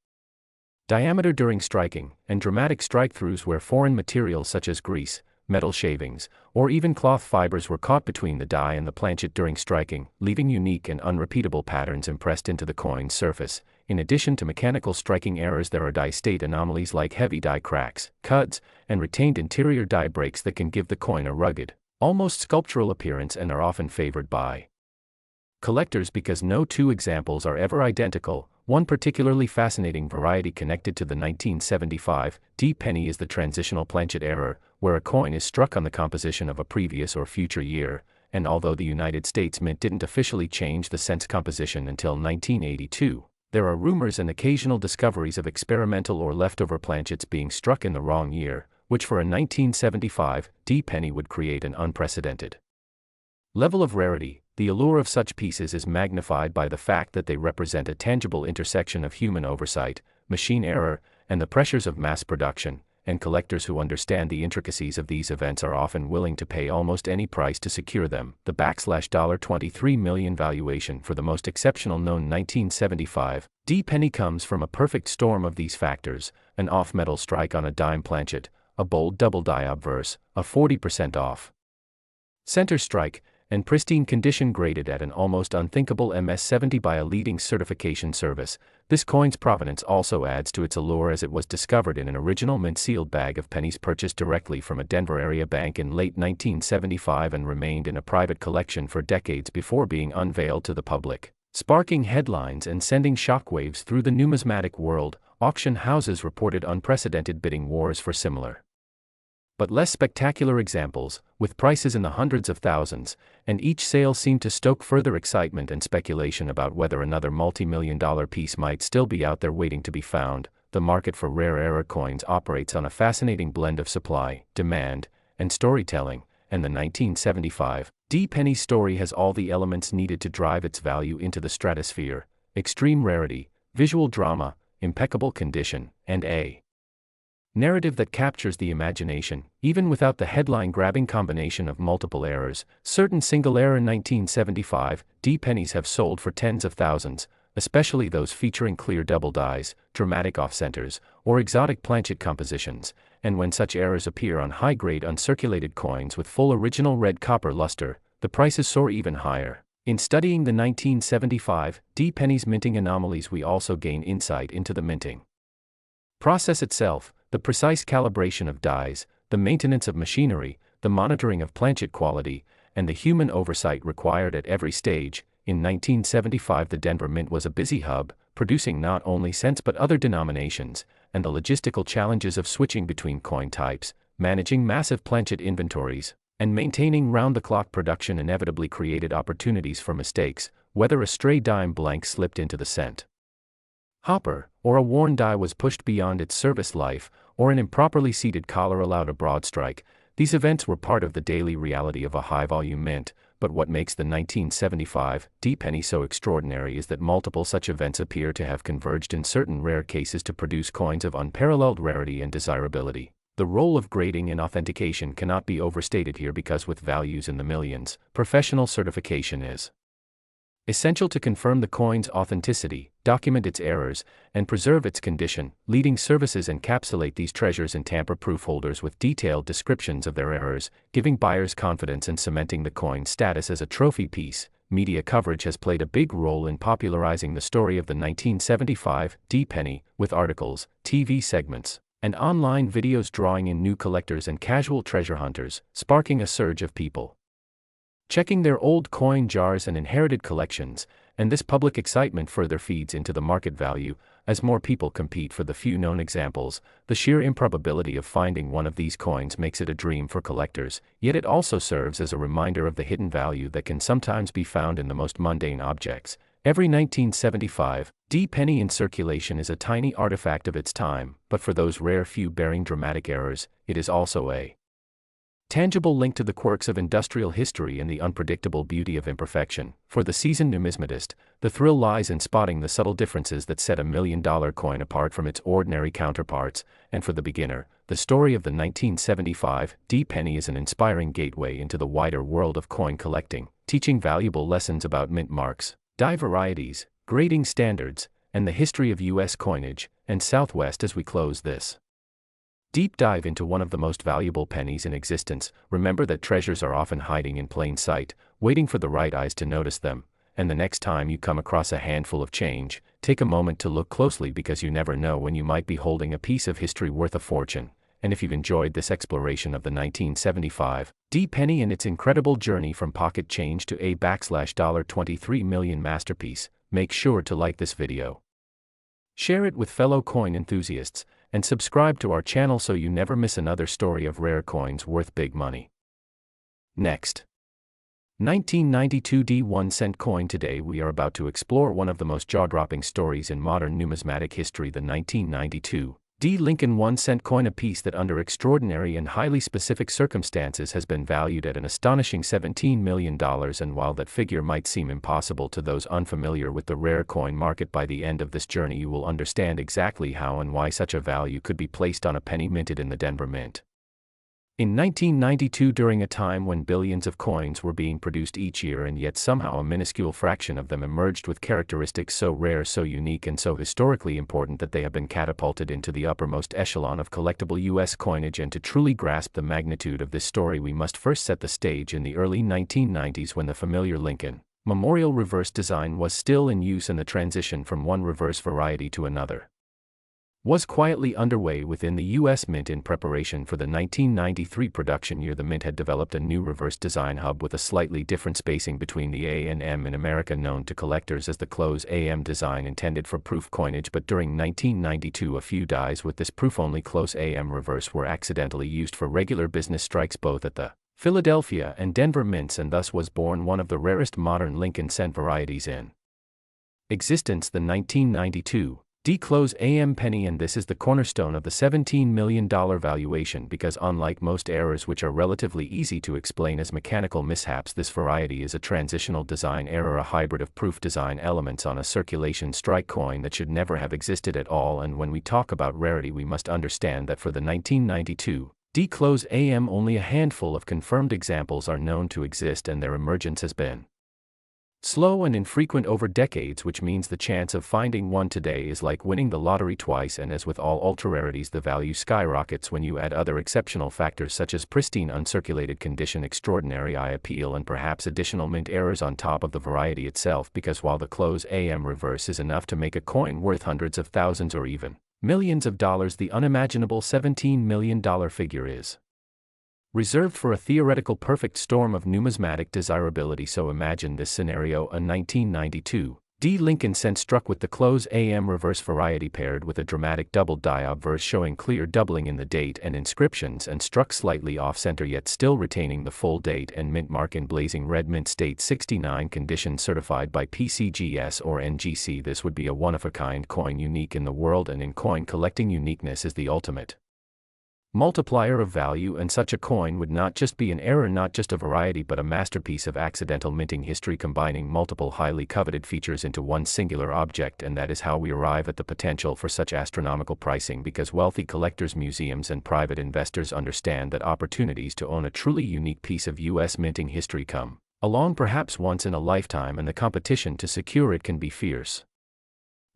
diameter during striking, and dramatic strike-throughs where foreign materials such as grease, metal shavings, or even cloth fibers were caught between the die and the planchet during striking, leaving unique and unrepeatable patterns impressed into the coin's surface. In addition to mechanical striking errors, there are die state anomalies like heavy die cracks, cuts, and retained interior die breaks that can give the coin a rugged, almost sculptural appearance and are often favored by collectors because no two examples are ever identical. One particularly fascinating variety connected to the 1975 penny is the transitional planchet error, where a coin is struck on the composition of a previous or future year, and although the United States Mint didn't officially change the cent's composition until 1982, there are rumors and occasional discoveries of experimental or leftover planchets being struck in the wrong year, which for a 1975 penny would create an unprecedented level of rarity. The allure of such pieces is magnified by the fact that they represent a tangible intersection of human oversight, machine error, and the pressures of mass production, and collectors who understand the intricacies of these events are often willing to pay almost any price to secure them. The $23 million valuation for the most exceptional known 1975 D penny comes from a perfect storm of these factors: an off-metal strike on a dime planchet, a bold double die obverse, a 40% off center strike, and pristine condition graded at an almost unthinkable MS-70 by a leading certification service. This coin's provenance also adds to its allure, as it was discovered in an original mint-sealed bag of pennies purchased directly from a Denver area bank in late 1975 and remained in a private collection for decades before being unveiled to the public, sparking headlines and sending shockwaves through the numismatic world. Auction houses reported unprecedented bidding wars for similar but less spectacular examples, with prices in the hundreds of thousands, and each sale seemed to stoke further excitement and speculation about whether another multi-million-dollar piece might still be out there waiting to be found. The market for rare era coins operates on a fascinating blend of supply, demand, and storytelling, and the 1975 D penny story has all the elements needed to drive its value into the stratosphere: extreme rarity, visual drama, impeccable condition, and a narrative that captures the imagination, even without the headline-grabbing combination of multiple errors. Certain single-error 1975 D pennies have sold for tens of thousands, especially those featuring clear double dies, dramatic off-centers, or exotic planchet compositions, and when such errors appear on high-grade uncirculated coins with full original red copper luster, the prices soar even higher. In studying the 1975 D pennies minting anomalies, we also gain insight into the minting process itself, the precise calibration of dies, the maintenance of machinery, the monitoring of planchet quality, and the human oversight required at every stage. In 1975, the Denver Mint was a busy hub, producing not only cents but other denominations, and the logistical challenges of switching between coin types, managing massive planchet inventories, and maintaining round-the-clock production inevitably created opportunities for mistakes, whether a stray dime blank slipped into the cent hopper, or a worn die was pushed beyond its service life, or an improperly seated collar allowed a broad strike. These events were part of the daily reality of a high-volume mint, but what makes the 1975 D penny so extraordinary is that multiple such events appear to have converged in certain rare cases to produce coins of unparalleled rarity and desirability. The role of grading and authentication cannot be overstated here, because with values in the millions, professional certification is essential to confirm the coin's authenticity, document its errors, and preserve its condition. Leading services encapsulate these treasures in tamper-proof holders with detailed descriptions of their errors, giving buyers confidence and cementing the coin's status as a trophy piece. Media coverage has played a big role in popularizing the story of the 1975 D penny, with articles, TV segments, and online videos drawing in new collectors and casual treasure hunters, sparking a surge of people checking their old coin jars and inherited collections, and this public excitement further feeds into the market value. As more people compete for the few known examples, the sheer improbability of finding one of these coins makes it a dream for collectors, yet it also serves as a reminder of the hidden value that can sometimes be found in the most mundane objects. Every 1975 D penny in circulation is a tiny artifact of its time, but for those rare few bearing dramatic errors, it is also a tangible link to the quirks of industrial history and the unpredictable beauty of imperfection. For the seasoned numismatist, the thrill lies in spotting the subtle differences that set $1 million coin apart from its ordinary counterparts, and for the beginner, the story of the 1975 D penny is an inspiring gateway into the wider world of coin collecting, teaching valuable lessons about mint marks, die varieties, grading standards, and the history of U.S. coinage and Southwest. As we close this deep dive into one of the most valuable pennies in existence, remember that treasures are often hiding in plain sight, waiting for the right eyes to notice them, and the next time you come across a handful of change, take a moment to look closely, because you never know when you might be holding a piece of history worth a fortune. And if you've enjoyed this exploration of the 1975 D penny and its incredible journey from pocket change to a $23 million masterpiece, make sure to like this video, share it with fellow coin enthusiasts, and subscribe to our channel so you never miss another story of rare coins worth big money. Next, 1992 D 1 cent coin. Today we are about to explore one of the most jaw-dropping stories in modern numismatic history, the 1992 D. Lincoln 1-cent coin, a piece that under extraordinary and highly specific circumstances has been valued at an astonishing $17 million, and while that figure might seem impossible to those unfamiliar with the rare coin market, by the end of this journey you will understand exactly how and why such a value could be placed on a penny minted in the Denver Mint. In 1992, during a time when billions of coins were being produced each year and yet somehow a minuscule fraction of them emerged with characteristics so rare, so unique, and so historically important that they have been catapulted into the uppermost echelon of collectible U.S. coinage, and to truly grasp the magnitude of this story we must first set the stage in the early 1990s, when the familiar Lincoln Memorial reverse design was still in use and the transition from one reverse variety to another was quietly underway within the U.S. Mint. In preparation for the 1993 production year, the Mint had developed a new reverse design hub with a slightly different spacing between the A and M in America, known to collectors as the close AM design, intended for proof coinage. But during 1992 a few dies with this proof-only close AM reverse were accidentally used for regular business strikes both at the Philadelphia and Denver Mints, and thus was born one of the rarest modern Lincoln cent varieties in existence, the 1992 D close AM penny. And this is the cornerstone of the $17 million valuation, because unlike most errors which are relatively easy to explain as mechanical mishaps, this variety is a transitional design error, a hybrid of proof design elements on a circulation strike coin that should never have existed at all. And when we talk about rarity, we must understand that for the 1992 D close AM only a handful of confirmed examples are known to exist, and their emergence has been slow and infrequent over decades, which means the chance of finding one today is like winning the lottery twice. And as with all ultra-rarities, the value skyrockets when you add other exceptional factors such as pristine uncirculated condition, extraordinary eye appeal, and perhaps additional mint errors on top of the variety itself. Because while the close AM reverse is enough to make a coin worth hundreds of thousands or even millions of dollars, the unimaginable $17 million figure is reserved for a theoretical perfect storm of numismatic desirability. So imagine this scenario: a 1992 D Lincoln cent struck with the close AM reverse variety, paired with a dramatic double die obverse showing clear doubling in the date and inscriptions, and struck slightly off-center yet still retaining the full date and mint mark in blazing red mint state 69 condition, certified by PCGS or NGC. This would be a one-of-a-kind coin, unique in the world, and in coin collecting uniqueness is the ultimate multiplier of value, and such a coin would not just be an error, not just a variety, but a masterpiece of accidental minting history, combining multiple highly coveted features into one singular object. And that is how we arrive at the potential for such astronomical pricing, because wealthy collectors, museums, and private investors understand that opportunities to own a truly unique piece of U.S. minting history come along perhaps once in a lifetime, and the competition to secure it can be fierce,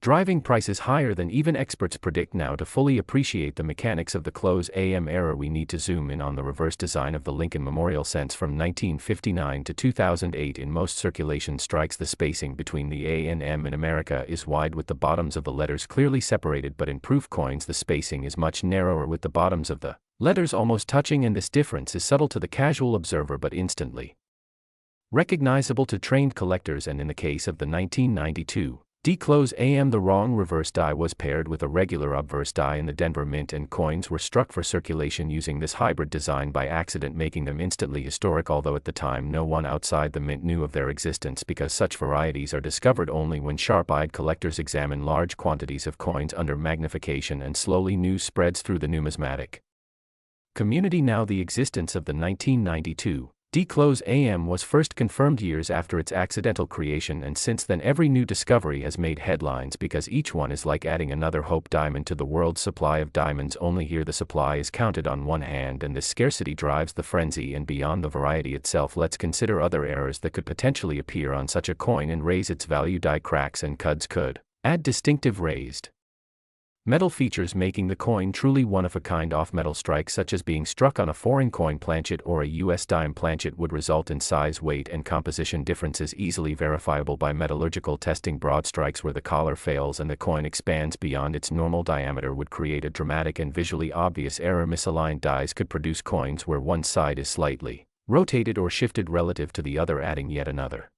driving prices higher than even experts predict. Now, to fully appreciate the mechanics of the close AM era, we need to zoom in on the reverse design of the Lincoln Memorial cents from 1959 to 2008. In most circulation strikes, the spacing between the A and M in America is wide, with the bottoms of the letters clearly separated, but in proof coins the spacing is much narrower, with the bottoms of the letters almost touching, and this difference is subtle to the casual observer but instantly recognizable to trained collectors. And in the case of the 1992 D close AM, the wrong reverse die was paired with a regular obverse die in the Denver Mint, and coins were struck for circulation using this hybrid design by accident, making them instantly historic, although at the time no one outside the Mint knew of their existence, because such varieties are discovered only when sharp-eyed collectors examine large quantities of coins under magnification, and slowly news spreads through the numismatic community. Now, the existence of the 1992 D close AM was first confirmed years after its accidental creation, and since then every new discovery has made headlines, because each one is like adding another hope diamond to the world's supply of diamonds. Only here the supply is counted on one hand, and this scarcity drives the frenzy. And beyond the variety itself, let's consider other errors that could potentially appear on such a coin and raise its value. Die cracks and cuds could add distinctive raised metal features, making the coin truly one-of-a-kind. Off-metal strikes, such as being struck on a foreign coin planchet or a U.S. dime planchet, would result in size, weight, and composition differences easily verifiable by metallurgical testing. Broad strikes where the collar fails and the coin expands beyond its normal diameter would create a dramatic and visually obvious error. Misaligned dies could produce coins where one side is slightly rotated or shifted relative to the other, adding yet another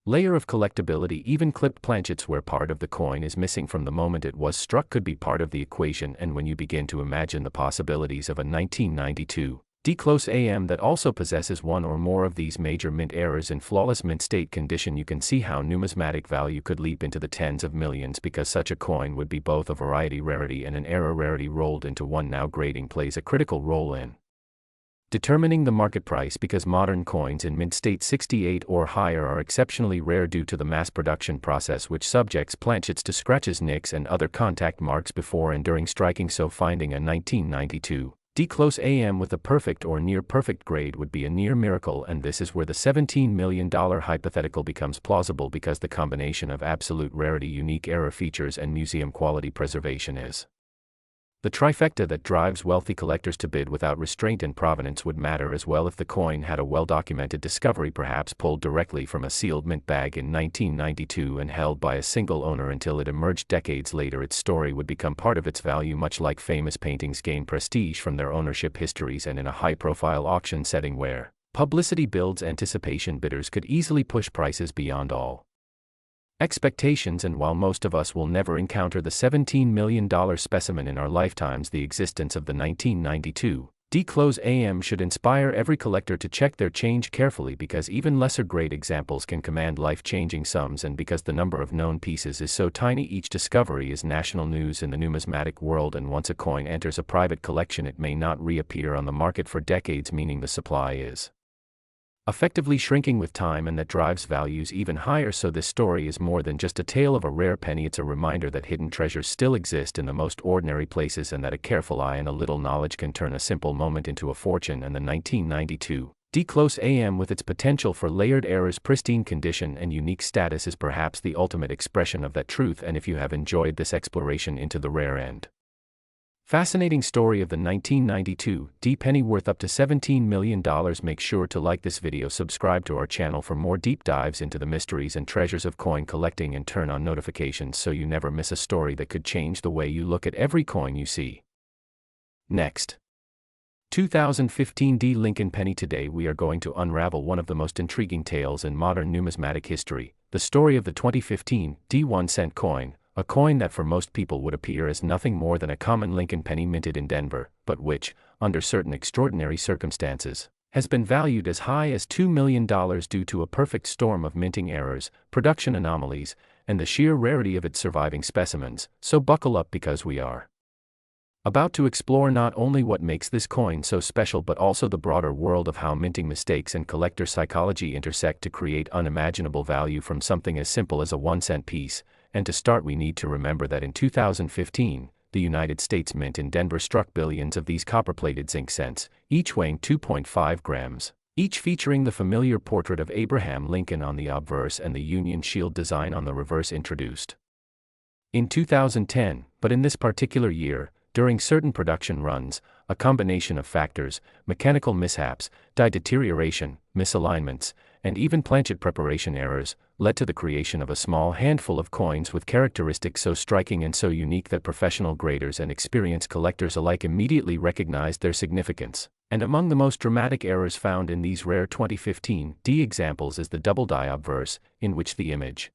layer of collectability. Even clipped planchets where part of the coin is missing from the moment it was struck could be part of the equation. And when you begin to imagine the possibilities of a 1992 Close AM that also possesses one or more of these major mint errors in flawless mint state condition. You can see how numismatic value could leap into the tens of millions because such a coin would be both a variety rarity and an error rarity rolled into one. Now grading plays a critical role in determining the market price because modern coins in mint state 68 or higher are exceptionally rare due to the mass production process which subjects planchets to scratches, nicks and other contact marks before and during striking. So finding a 1992 Close AM with a perfect or near perfect grade would be a near miracle, and this is where the $17 million hypothetical becomes plausible because the combination of absolute rarity, unique error features and museum quality preservation is the trifecta that drives wealthy collectors to bid without restraint. And provenance would matter as well if the coin had a well-documented discovery, perhaps pulled directly from a sealed mint bag in 1992 and held by a single owner until it emerged decades later. Its story would become part of its value, much like famous paintings gain prestige from their ownership histories, and in a high-profile auction setting where publicity builds anticipation, bidders could easily push prices beyond all expectations. And while most of us will never encounter the $17 million specimen in our lifetimes, the existence of the 1992 Close AM should inspire every collector to check their change carefully, because even lesser grade examples can command life-changing sums, and because the number of known pieces is so tiny, each discovery is national news in the numismatic world. And once a coin enters a private collection, it may not reappear on the market for decades, meaning the supply is effectively shrinking with time, and that drives values even higher. So this story is more than just a tale of a rare penny, it's a reminder that hidden treasures still exist in the most ordinary places, and that a careful eye and a little knowledge can turn a simple moment into a fortune. And the 1992 Close AM, with its potential for layered errors, pristine condition and unique status, is perhaps the ultimate expression of that truth. And if you have enjoyed this exploration into the rare and fascinating story of the 1992 penny worth up to $17 million, make sure to like this video, subscribe to our channel for more deep dives into the mysteries and treasures of coin collecting, and turn on notifications so you never miss a story that could change the way you look at every coin you see. Next, 2015 Lincoln penny. Today we are going to unravel one of the most intriguing tales in modern numismatic history, the story of the 2015 1-cent coin. A coin that for most people would appear as nothing more than a common Lincoln penny minted in Denver, but which, under certain extraordinary circumstances, has been valued as high as $2 million due to a perfect storm of minting errors, production anomalies, and the sheer rarity of its surviving specimens. So buckle up, because we are about to explore not only what makes this coin so special, but also the broader world of how minting mistakes and collector psychology intersect to create unimaginable value from something as simple as a 1-cent piece. And to start, we need to remember that in 2015, the United States Mint in Denver struck billions of these copper-plated zinc cents, each weighing 2.5 grams, each featuring the familiar portrait of Abraham Lincoln on the obverse and the Union Shield design on the reverse, introduced in 2010. But in this particular year, during certain production runs, a combination of factors, mechanical mishaps, die deterioration, misalignments, and even planchet preparation errors, led to the creation of a small handful of coins with characteristics so striking and so unique that professional graders and experienced collectors alike immediately recognized their significance. And among the most dramatic errors found in these rare 2015 examples is the double die obverse, in which the image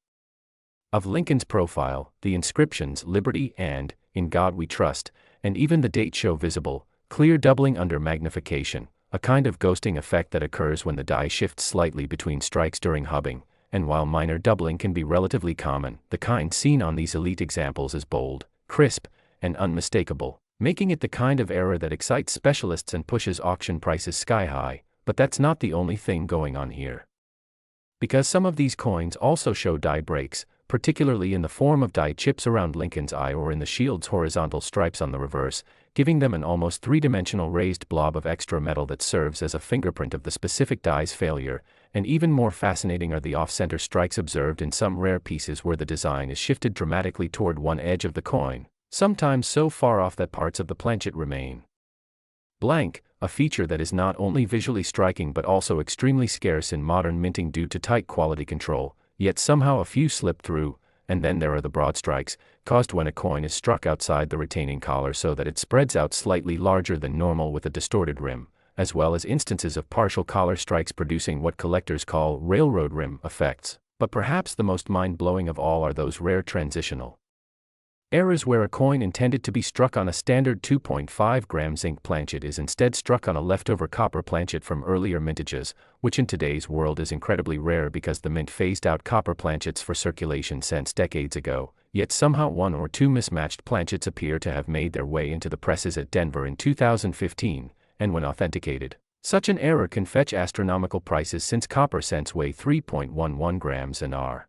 of Lincoln's profile, the inscriptions "Liberty" and "In God We Trust," and even the date show visible, clear doubling under magnification, a kind of ghosting effect that occurs when the die shifts slightly between strikes during hubbing. And while minor doubling can be relatively common, the kind seen on these elite examples is bold, crisp, and unmistakable, making it the kind of error that excites specialists and pushes auction prices sky high. But that's not the only thing going on here, because some of these coins also show die breaks, particularly in the form of die chips around Lincoln's eye or in the shield's horizontal stripes on the reverse, giving them an almost three-dimensional raised blob of extra metal that serves as a fingerprint of the specific die's failure. And even more fascinating are the off-center strikes observed in some rare pieces where the design is shifted dramatically toward one edge of the coin, sometimes so far off that parts of the planchet remain blank, a feature that is not only visually striking but also extremely scarce in modern minting due to tight quality control. Yet somehow a few slip through. And then there are the broad strikes, caused when a coin is struck outside the retaining collar so that it spreads out slightly larger than normal with a distorted rim, as well as instances of partial collar strikes producing what collectors call railroad rim effects. But perhaps the most mind-blowing of all are those rare transitional Errors where a coin intended to be struck on a standard 2.5-gram zinc planchet is instead struck on a leftover copper planchet from earlier mintages, which in today's world is incredibly rare because the mint phased out copper planchets for circulation since decades ago, yet somehow one or two mismatched planchets appear to have made their way into the presses at Denver in 2015, and when authenticated, such an error can fetch astronomical prices since copper cents weigh 3.11 grams and are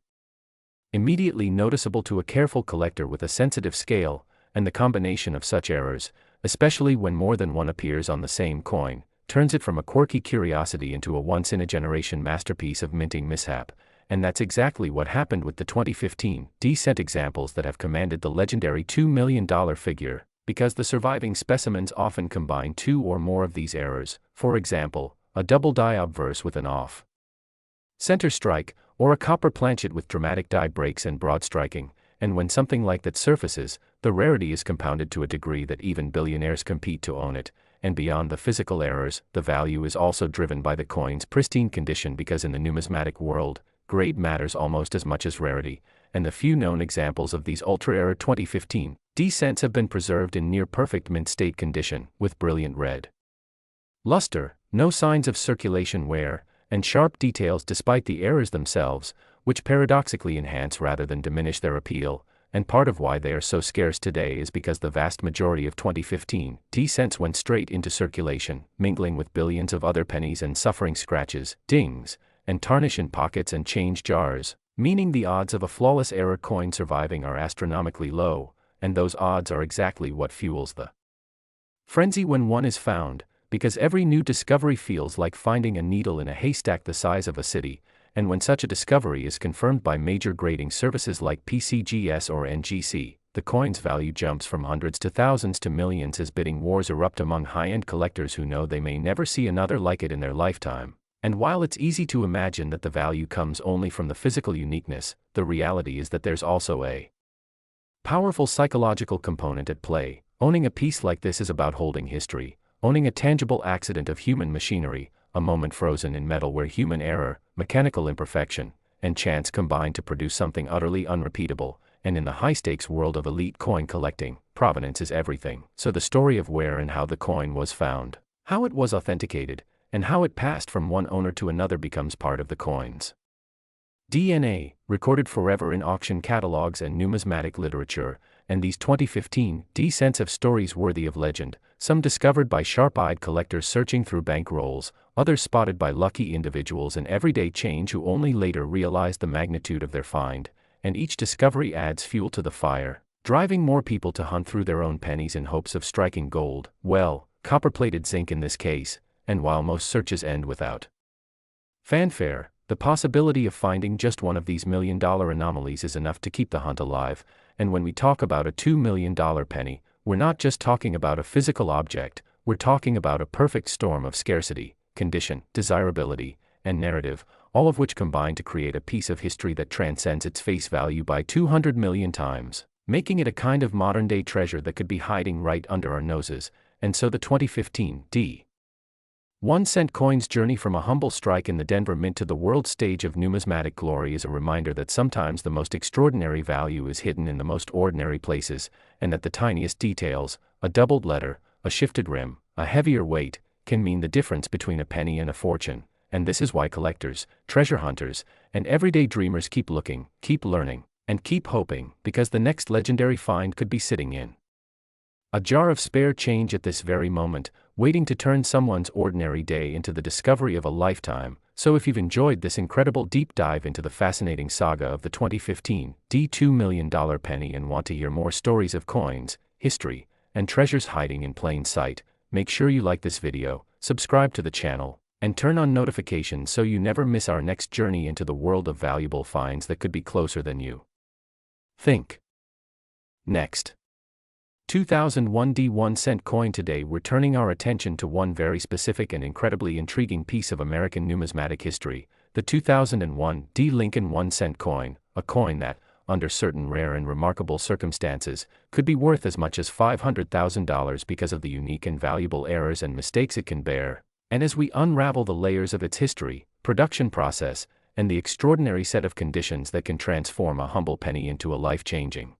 immediately noticeable to a careful collector with a sensitive scale, and the combination of such errors, especially when more than one appears on the same coin, turns it from a quirky curiosity into a once-in-a-generation masterpiece of minting mishap, and that's exactly what happened with the 2015 D-cent examples that have commanded the legendary $2 million figure, because the surviving specimens often combine two or more of these errors, for example, a double die obverse with an off-center strike, or a copper planchet with dramatic die breaks and broad striking, and when something like that surfaces, the rarity is compounded to a degree that even billionaires compete to own it, and beyond the physical errors, the value is also driven by the coin's pristine condition because in the numismatic world, grade matters almost as much as rarity, and the few known examples of these ultra-rare 2015 D-cents have been preserved in near-perfect mint state condition, with brilliant red luster, no signs of circulation wear, and sharp details despite the errors themselves, which paradoxically enhance rather than diminish their appeal, and part of why they are so scarce today is because the vast majority of 2015 D-cents went straight into circulation, mingling with billions of other pennies and suffering scratches, dings, and tarnish in pockets and change jars, meaning the odds of a flawless error coin surviving are astronomically low, and those odds are exactly what fuels the frenzy when one is found, because every new discovery feels like finding a needle in a haystack the size of a city, and when such a discovery is confirmed by major grading services like PCGS or NGC, the coin's value jumps from hundreds to thousands to millions as bidding wars erupt among high-end collectors who know they may never see another like it in their lifetime. And while it's easy to imagine that the value comes only from the physical uniqueness, the reality is that there's also a powerful psychological component at play. Owning a piece like this is about holding history, owning a tangible accident of human machinery, a moment frozen in metal where human error, mechanical imperfection, and chance combine to produce something utterly unrepeatable, and in the high-stakes world of elite coin collecting, provenance is everything. So the story of where and how the coin was found, how it was authenticated, and how it passed from one owner to another becomes part of the coin's DNA, recorded forever in auction catalogs and numismatic literature, and these 2015 D-cents have stories worthy of legend, some discovered by sharp-eyed collectors searching through bank rolls, others spotted by lucky individuals in everyday change who only later realized the magnitude of their find, and each discovery adds fuel to the fire, driving more people to hunt through their own pennies in hopes of striking gold, well, copper-plated zinc in this case, and while most searches end without fanfare, the possibility of finding just one of these million-dollar anomalies is enough to keep the hunt alive, and when we talk about a $2 million penny, we're not just talking about a physical object, we're talking about a perfect storm of scarcity, condition, desirability, and narrative, all of which combine to create a piece of history that transcends its face value by 200 million times, making it a kind of modern-day treasure that could be hiding right under our noses, and so the 2015 1-cent coin's journey from a humble strike in the Denver Mint to the world stage of numismatic glory is a reminder that sometimes the most extraordinary value is hidden in the most ordinary places, and that the tiniest details, a doubled letter, a shifted rim, a heavier weight, can mean the difference between a penny and a fortune, and this is why collectors, treasure hunters, and everyday dreamers keep looking, keep learning, and keep hoping, because the next legendary find could be sitting in a jar of spare change at this very moment, waiting to turn someone's ordinary day into the discovery of a lifetime. So if you've enjoyed this incredible deep dive into the fascinating saga of the 2015 $2 million penny and want to hear more stories of coins, history, and treasures hiding in plain sight, make sure you like this video, subscribe to the channel, and turn on notifications so you never miss our next journey into the world of valuable finds that could be closer than you think. Next. 2001 1-cent coin. Today we're turning our attention to one very specific and incredibly intriguing piece of American numismatic history, the 2001 Lincoln 1-cent coin, a coin that, under certain rare and remarkable circumstances, could be worth as much as $500,000 because of the unique and valuable errors and mistakes it can bear. And as we unravel the layers of its history, production process, and the extraordinary set of conditions that can transform a humble penny into a life-changing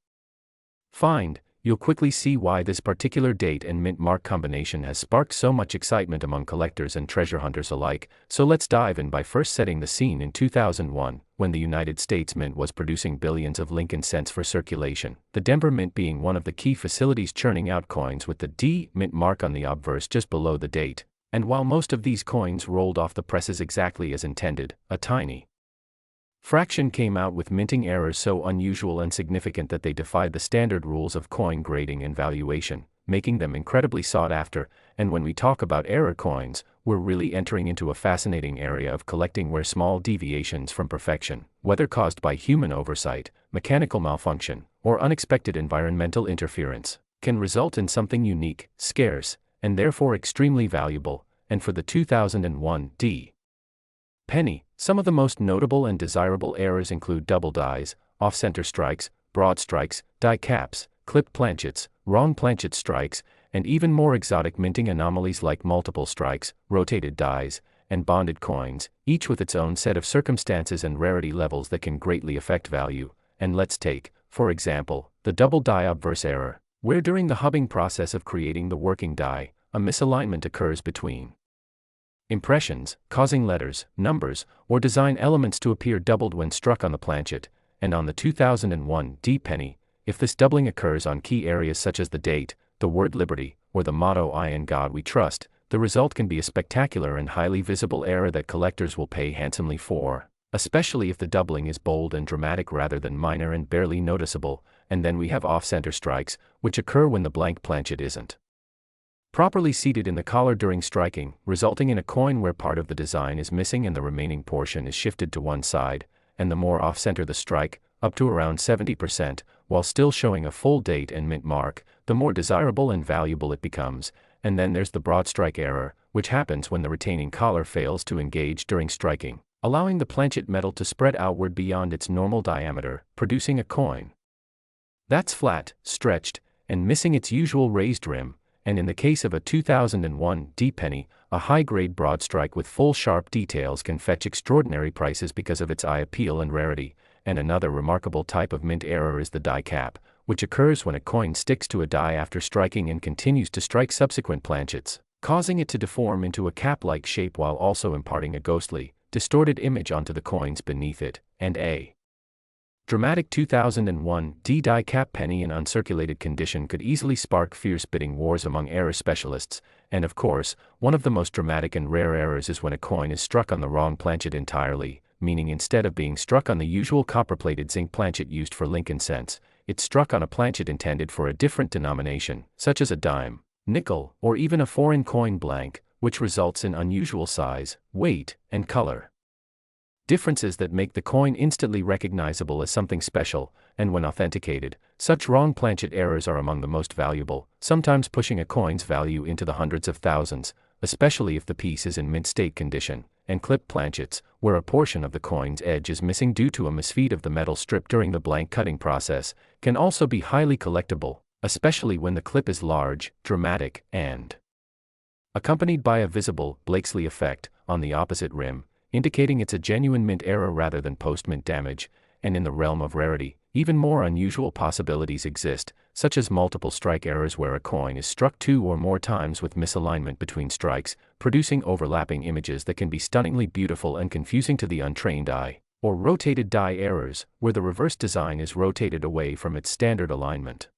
find, you'll quickly see why this particular date and mint mark combination has sparked so much excitement among collectors and treasure hunters alike. So let's dive in by first setting the scene in 2001, when the United States Mint was producing billions of Lincoln cents for circulation, the Denver Mint being one of the key facilities churning out coins with the D mint mark on the obverse just below the date. And while most of these coins rolled off the presses exactly as intended, a tiny fraction came out with minting errors so unusual and significant that they defied the standard rules of coin grading and valuation, making them incredibly sought after. And when we talk about error coins, we're really entering into a fascinating area of collecting where small deviations from perfection, whether caused by human oversight, mechanical malfunction, or unexpected environmental interference, can result in something unique, scarce, and therefore extremely valuable. And for the 2001 D penny, some of the most notable and desirable errors include double dies, off-center strikes, broad strikes, die caps, clipped planchets, wrong planchet strikes, and even more exotic minting anomalies like multiple strikes, rotated dies, and bonded coins, each with its own set of circumstances and rarity levels that can greatly affect value. And let's take, for example, the double die obverse error, where during the hubbing process of creating the working die, a misalignment occurs between impressions, causing letters, numbers, or design elements to appear doubled when struck on the planchet. And on the 2001 D penny, if this doubling occurs on key areas such as the date, the word liberty, or the motto "I in God we trust," the result can be a spectacular and highly visible error that collectors will pay handsomely for, especially if the doubling is bold and dramatic rather than minor and barely noticeable. And then we have off-center strikes, which occur when the blank planchet isn't properly seated in the collar during striking, resulting in a coin where part of the design is missing and the remaining portion is shifted to one side. And the more off-center the strike, up to around 70%, while still showing a full date and mint mark, the more desirable and valuable it becomes. And then there's the broad strike error, which happens when the retaining collar fails to engage during striking, allowing the planchet metal to spread outward beyond its normal diameter, producing a coin that's flat, stretched, and missing its usual raised rim. And in the case of a 2001 D penny, a high-grade broad strike with full sharp details can fetch extraordinary prices because of its eye appeal and rarity. And another remarkable type of mint error is the die cap, which occurs when a coin sticks to a die after striking and continues to strike subsequent planchets, causing it to deform into a cap-like shape while also imparting a ghostly, distorted image onto the coins beneath it. And a dramatic 2001 D die cap penny in uncirculated condition could easily spark fierce bidding wars among error specialists. And of course, one of the most dramatic and rare errors is when a coin is struck on the wrong planchet entirely, meaning instead of being struck on the usual copper-plated zinc planchet used for Lincoln cents, it's struck on a planchet intended for a different denomination, such as a dime, nickel, or even a foreign coin blank, which results in unusual size, weight, and color differences that make the coin instantly recognizable as something special. And when authenticated, such wrong planchet errors are among the most valuable, sometimes pushing a coin's value into the hundreds of thousands, especially if the piece is in mint state condition. And clipped planchets, where a portion of the coin's edge is missing due to a misfeed of the metal strip during the blank cutting process, can also be highly collectible, especially when the clip is large, dramatic, and accompanied by a visible Blakesley effect on the opposite rim, indicating it's a genuine mint error rather than post-mint damage. And in the realm of rarity, even more unusual possibilities exist, such as multiple strike errors where a coin is struck 2 or more times with misalignment between strikes, producing overlapping images that can be stunningly beautiful and confusing to the untrained eye, or rotated die errors, where the reverse design is rotated away from its standard alignment,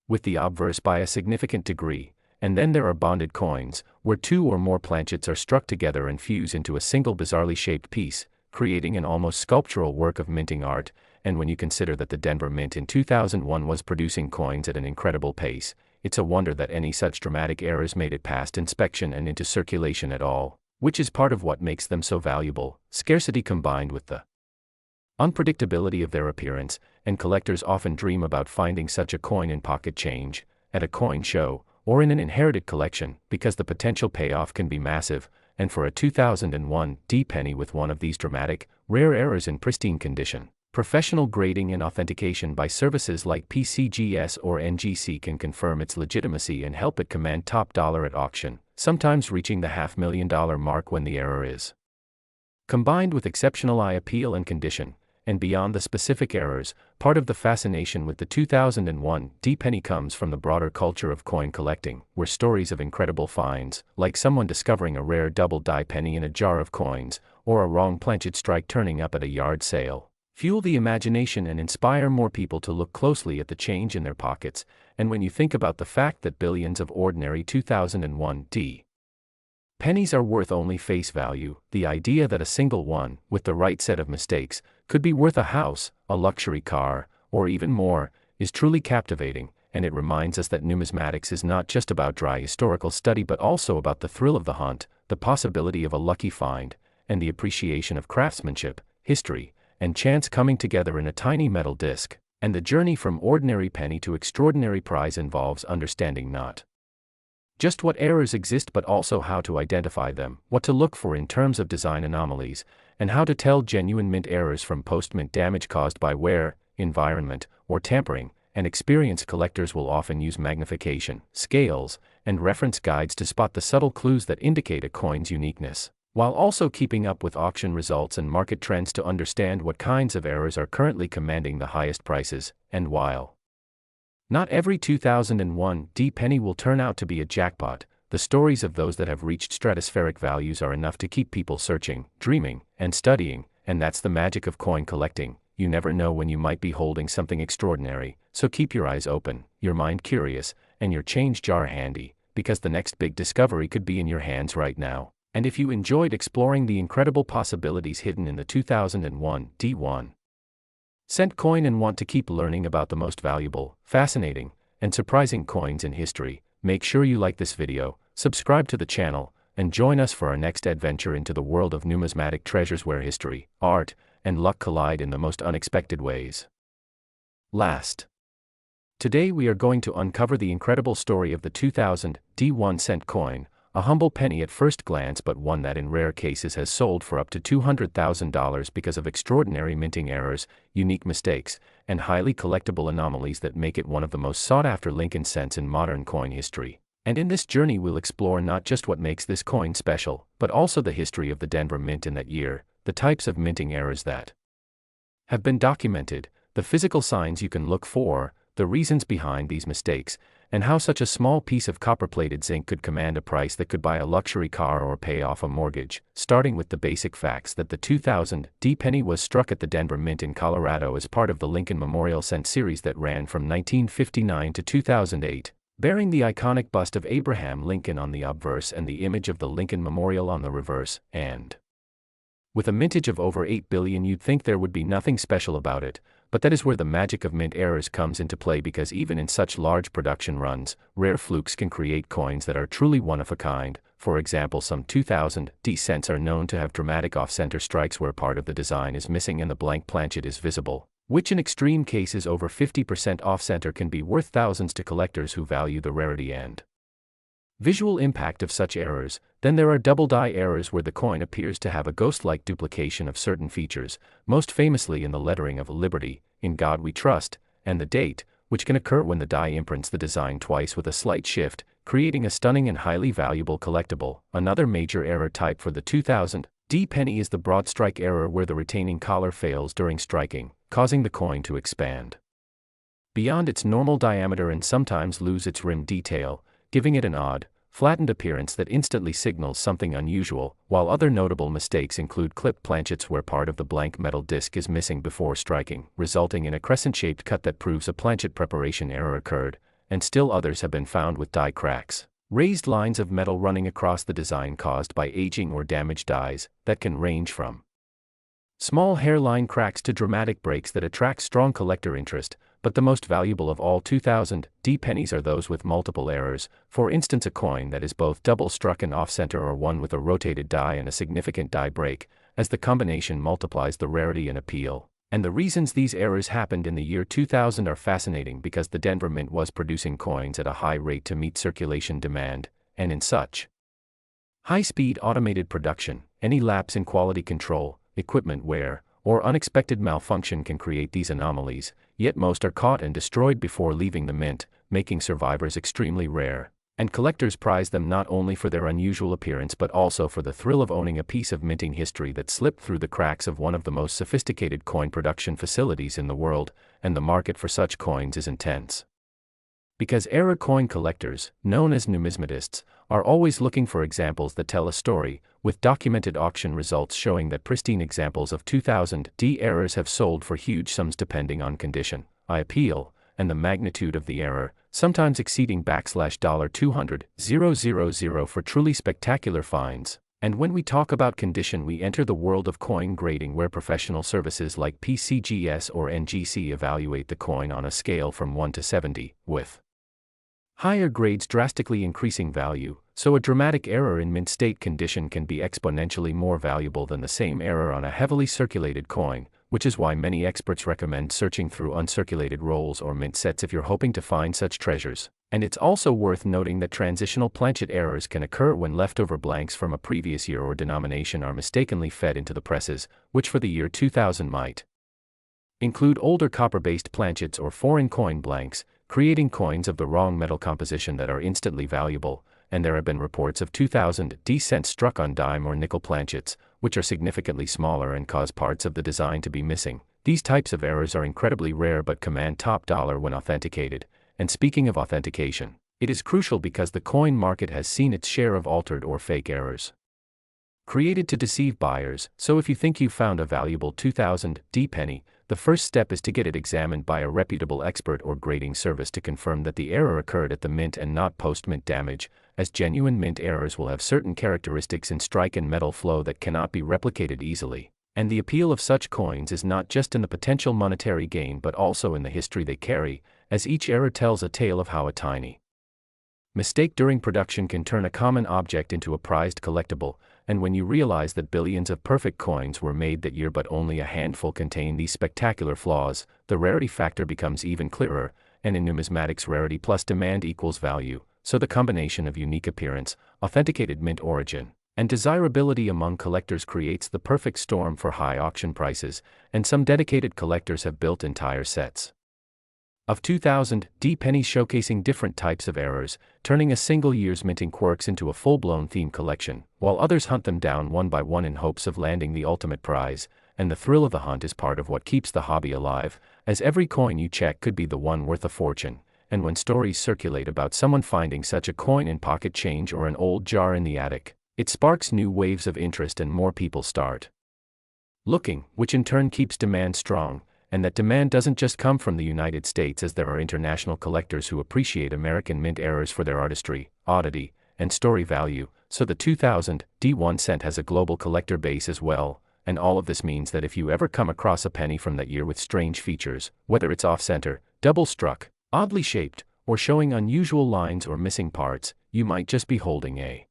with the obverse by a significant degree. And then there are bonded coins, where 2 or more planchets are struck together and fuse into a single bizarrely shaped piece, creating an almost sculptural work of minting art. And when you consider that the Denver Mint in 2001 was producing coins at an incredible pace, it's a wonder that any such dramatic errors made it past inspection and into circulation at all, which is part of what makes them so valuable, scarcity combined with the unpredictability of their appearance. And collectors often dream about finding such a coin in pocket change, at a coin show, or in an inherited collection, because the potential payoff can be massive. And for a 2001 D penny with one of these dramatic, rare errors in pristine condition, professional grading and authentication by services like PCGS or NGC can confirm its legitimacy and help it command top dollar at auction, sometimes reaching the $500,000 mark when the error is combined with exceptional eye appeal and condition. And beyond the specific errors, part of the fascination with the 2001 D-penny comes from the broader culture of coin collecting, where stories of incredible finds, like someone discovering a rare double-die penny in a jar of coins, or a wrong planchet strike turning up at a yard sale, fuel the imagination and inspire more people to look closely at the change in their pockets. And when you think about the fact that billions of ordinary 2001 D pennies are worth only face value, the idea that a single one, with the right set of mistakes, could be worth a house, a luxury car, or even more, is truly captivating, and it reminds us that numismatics is not just about dry historical study but also about the thrill of the hunt, the possibility of a lucky find, and the appreciation of craftsmanship, history, and chance coming together in a tiny metal disc. And the journey from ordinary penny to extraordinary prize involves understanding not just what errors exist but also how to identify them, what to look for in terms of design anomalies, and how to tell genuine mint errors from post-mint damage caused by wear, environment, or tampering. And experienced collectors will often use magnification, scales, and reference guides to spot the subtle clues that indicate a coin's uniqueness, while also keeping up with auction results and market trends to understand what kinds of errors are currently commanding the highest prices. And while not every 2001 D-penny will turn out to be a jackpot, the stories of those that have reached stratospheric values are enough to keep people searching, dreaming, and studying. And that's the magic of coin collecting. You never know when you might be holding something extraordinary, so keep your eyes open, your mind curious, and your change jar handy, because the next big discovery could be in your hands right now. And if you enjoyed exploring the incredible possibilities hidden in the 2001 D1 cent coin and want to keep learning about the most valuable, fascinating, and surprising coins in history, make sure you like this video, subscribe to the channel, and join us for our next adventure into the world of numismatic treasures where history, art, and luck collide in the most unexpected ways. Today we are going to uncover the incredible story of the 2000 D1 cent coin, a humble penny at first glance but one that in rare cases has sold for up to $200,000 because of extraordinary minting errors, unique mistakes, and highly collectible anomalies that make it one of the most sought-after Lincoln cents in modern coin history. And in this journey we'll explore not just what makes this coin special, but also the history of the Denver Mint in that year, the types of minting errors that have been documented, the physical signs you can look for, the reasons behind these mistakes, and how such a small piece of copper-plated zinc could command a price that could buy a luxury car or pay off a mortgage, starting with the basic facts that the 2000 D-penny was struck at the Denver Mint in Colorado as part of the Lincoln Memorial Cent series that ran from 1959 to 2008, bearing the iconic bust of Abraham Lincoln on the obverse and the image of the Lincoln Memorial on the reverse, and with a mintage of over 8 billion you'd think there would be nothing special about it, but that is where the magic of mint errors comes into play, because even in such large production runs, rare flukes can create coins that are truly one of a kind. For example, some 2000 D cents are known to have dramatic off-center strikes where part of the design is missing and the blank planchet is visible, which in extreme cases over 50% off-center can be worth thousands to collectors who value the rarity and visual impact of such errors. Then there are double die errors where the coin appears to have a ghost-like duplication of certain features, most famously in the lettering of Liberty, In God We Trust, and the date, which can occur when the die imprints the design twice with a slight shift, creating a stunning and highly valuable collectible. Another major error type for the 2000 D-penny is the broad strike error where the retaining collar fails during striking, causing the coin to expand beyond its normal diameter and sometimes lose its rim detail, giving it an odd, flattened appearance that instantly signals something unusual. While other notable mistakes include clipped planchets where part of the blank metal disc is missing before striking, resulting in a crescent-shaped cut that proves a planchet preparation error occurred, and still others have been found with die cracks, raised lines of metal running across the design caused by aging or damaged dies, that can range from small hairline cracks to dramatic breaks that attract strong collector interest. But the most valuable of all 2000 D-pennies are those with multiple errors, for instance a coin that is both double-struck and off-center, or one with a rotated die and a significant die break, as the combination multiplies the rarity and appeal. And the reasons these errors happened in the year 2000 are fascinating, because the Denver Mint was producing coins at a high rate to meet circulation demand, and in such high-speed automated production, any lapse in quality control, equipment wear, or unexpected malfunction can create these anomalies, yet most are caught and destroyed before leaving the mint, making survivors extremely rare. And collectors prize them not only for their unusual appearance but also for the thrill of owning a piece of minting history that slipped through the cracks of one of the most sophisticated coin production facilities in the world, and the market for such coins is intense. Because error coin collectors, known as numismatists, are always looking for examples that tell a story, with documented auction results showing that pristine examples of 2000D errors have sold for huge sums depending on condition, appeal, and the magnitude of the error, sometimes exceeding $200,000 for truly spectacular finds. And when we talk about condition, we enter the world of coin grading, where professional services like PCGS or NGC evaluate the coin on a scale from 1 to 70, with higher grades drastically increasing value, so a dramatic error in mint state condition can be exponentially more valuable than the same error on a heavily circulated coin, which is why many experts recommend searching through uncirculated rolls or mint sets if you're hoping to find such treasures. And it's also worth noting that transitional planchet errors can occur when leftover blanks from a previous year or denomination are mistakenly fed into the presses, which for the year 2000 might include older copper-based planchets or foreign coin blanks, creating coins of the wrong metal composition that are instantly valuable. And there have been reports of 2000D cents struck on dime or nickel planchets, which are significantly smaller and cause parts of the design to be missing. These types of errors are incredibly rare but command top dollar when authenticated. And speaking of authentication, it is crucial because the coin market has seen its share of altered or fake errors created to deceive buyers. So if you think you've found a valuable 2000D penny, the first step is to get it examined by a reputable expert or grading service to confirm that the error occurred at the mint and not post-mint damage, as genuine mint errors will have certain characteristics in strike and metal flow that cannot be replicated easily. And the appeal of such coins is not just in the potential monetary gain but also in the history they carry, as each error tells a tale of how a tiny mistake during production can turn a common object into a prized collectible. And when you realize that billions of perfect coins were made that year but only a handful contain these spectacular flaws, the rarity factor becomes even clearer. And in numismatics, rarity plus demand equals value, so the combination of unique appearance, authenticated mint origin, and desirability among collectors creates the perfect storm for high auction prices, and some dedicated collectors have built entire sets of 2000D pennies showcasing different types of errors, turning a single year's minting quirks into a full-blown theme collection, while others hunt them down one by one in hopes of landing the ultimate prize. And the thrill of the hunt is part of what keeps the hobby alive, as every coin you check could be the one worth a fortune. And when stories circulate about someone finding such a coin in pocket change or an old jar in the attic, it sparks new waves of interest and more people start looking, which in turn keeps demand strong. And that demand doesn't just come from the United States, as there are international collectors who appreciate American mint errors for their artistry, oddity, and story value. So the 2000D 1 cent has a global collector base as well. And all of this means that if you ever come across a penny from that year with strange features, whether it's off-center, double-struck, oddly shaped, or showing unusual lines or missing parts, you might just be holding a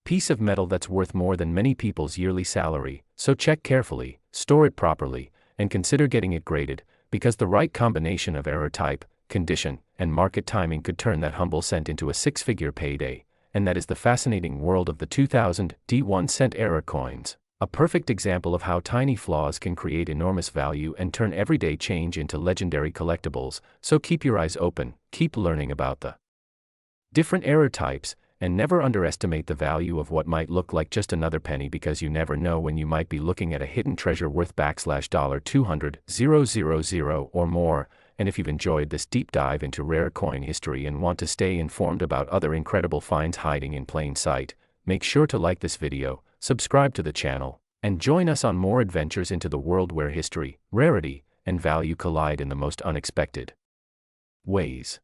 piece of metal that's worth more than many people's yearly salary. So check carefully, store it properly, and consider getting it graded, because the right combination of error type, condition, and market timing could turn that humble cent into a six-figure payday. And that is the fascinating world of the 2000D 1 cent error coins, a perfect example of how tiny flaws can create enormous value and turn everyday change into legendary collectibles. So keep your eyes open, keep learning about the different error types, and never underestimate the value of what might look like just another penny, because you never know when you might be looking at a hidden treasure worth $200,000 or more. And if you've enjoyed this deep dive into rare coin history and want to stay informed about other incredible finds hiding in plain sight, make sure to like this video, subscribe to the channel, and join us on more adventures into the world where history, rarity, and value collide in the most unexpected ways.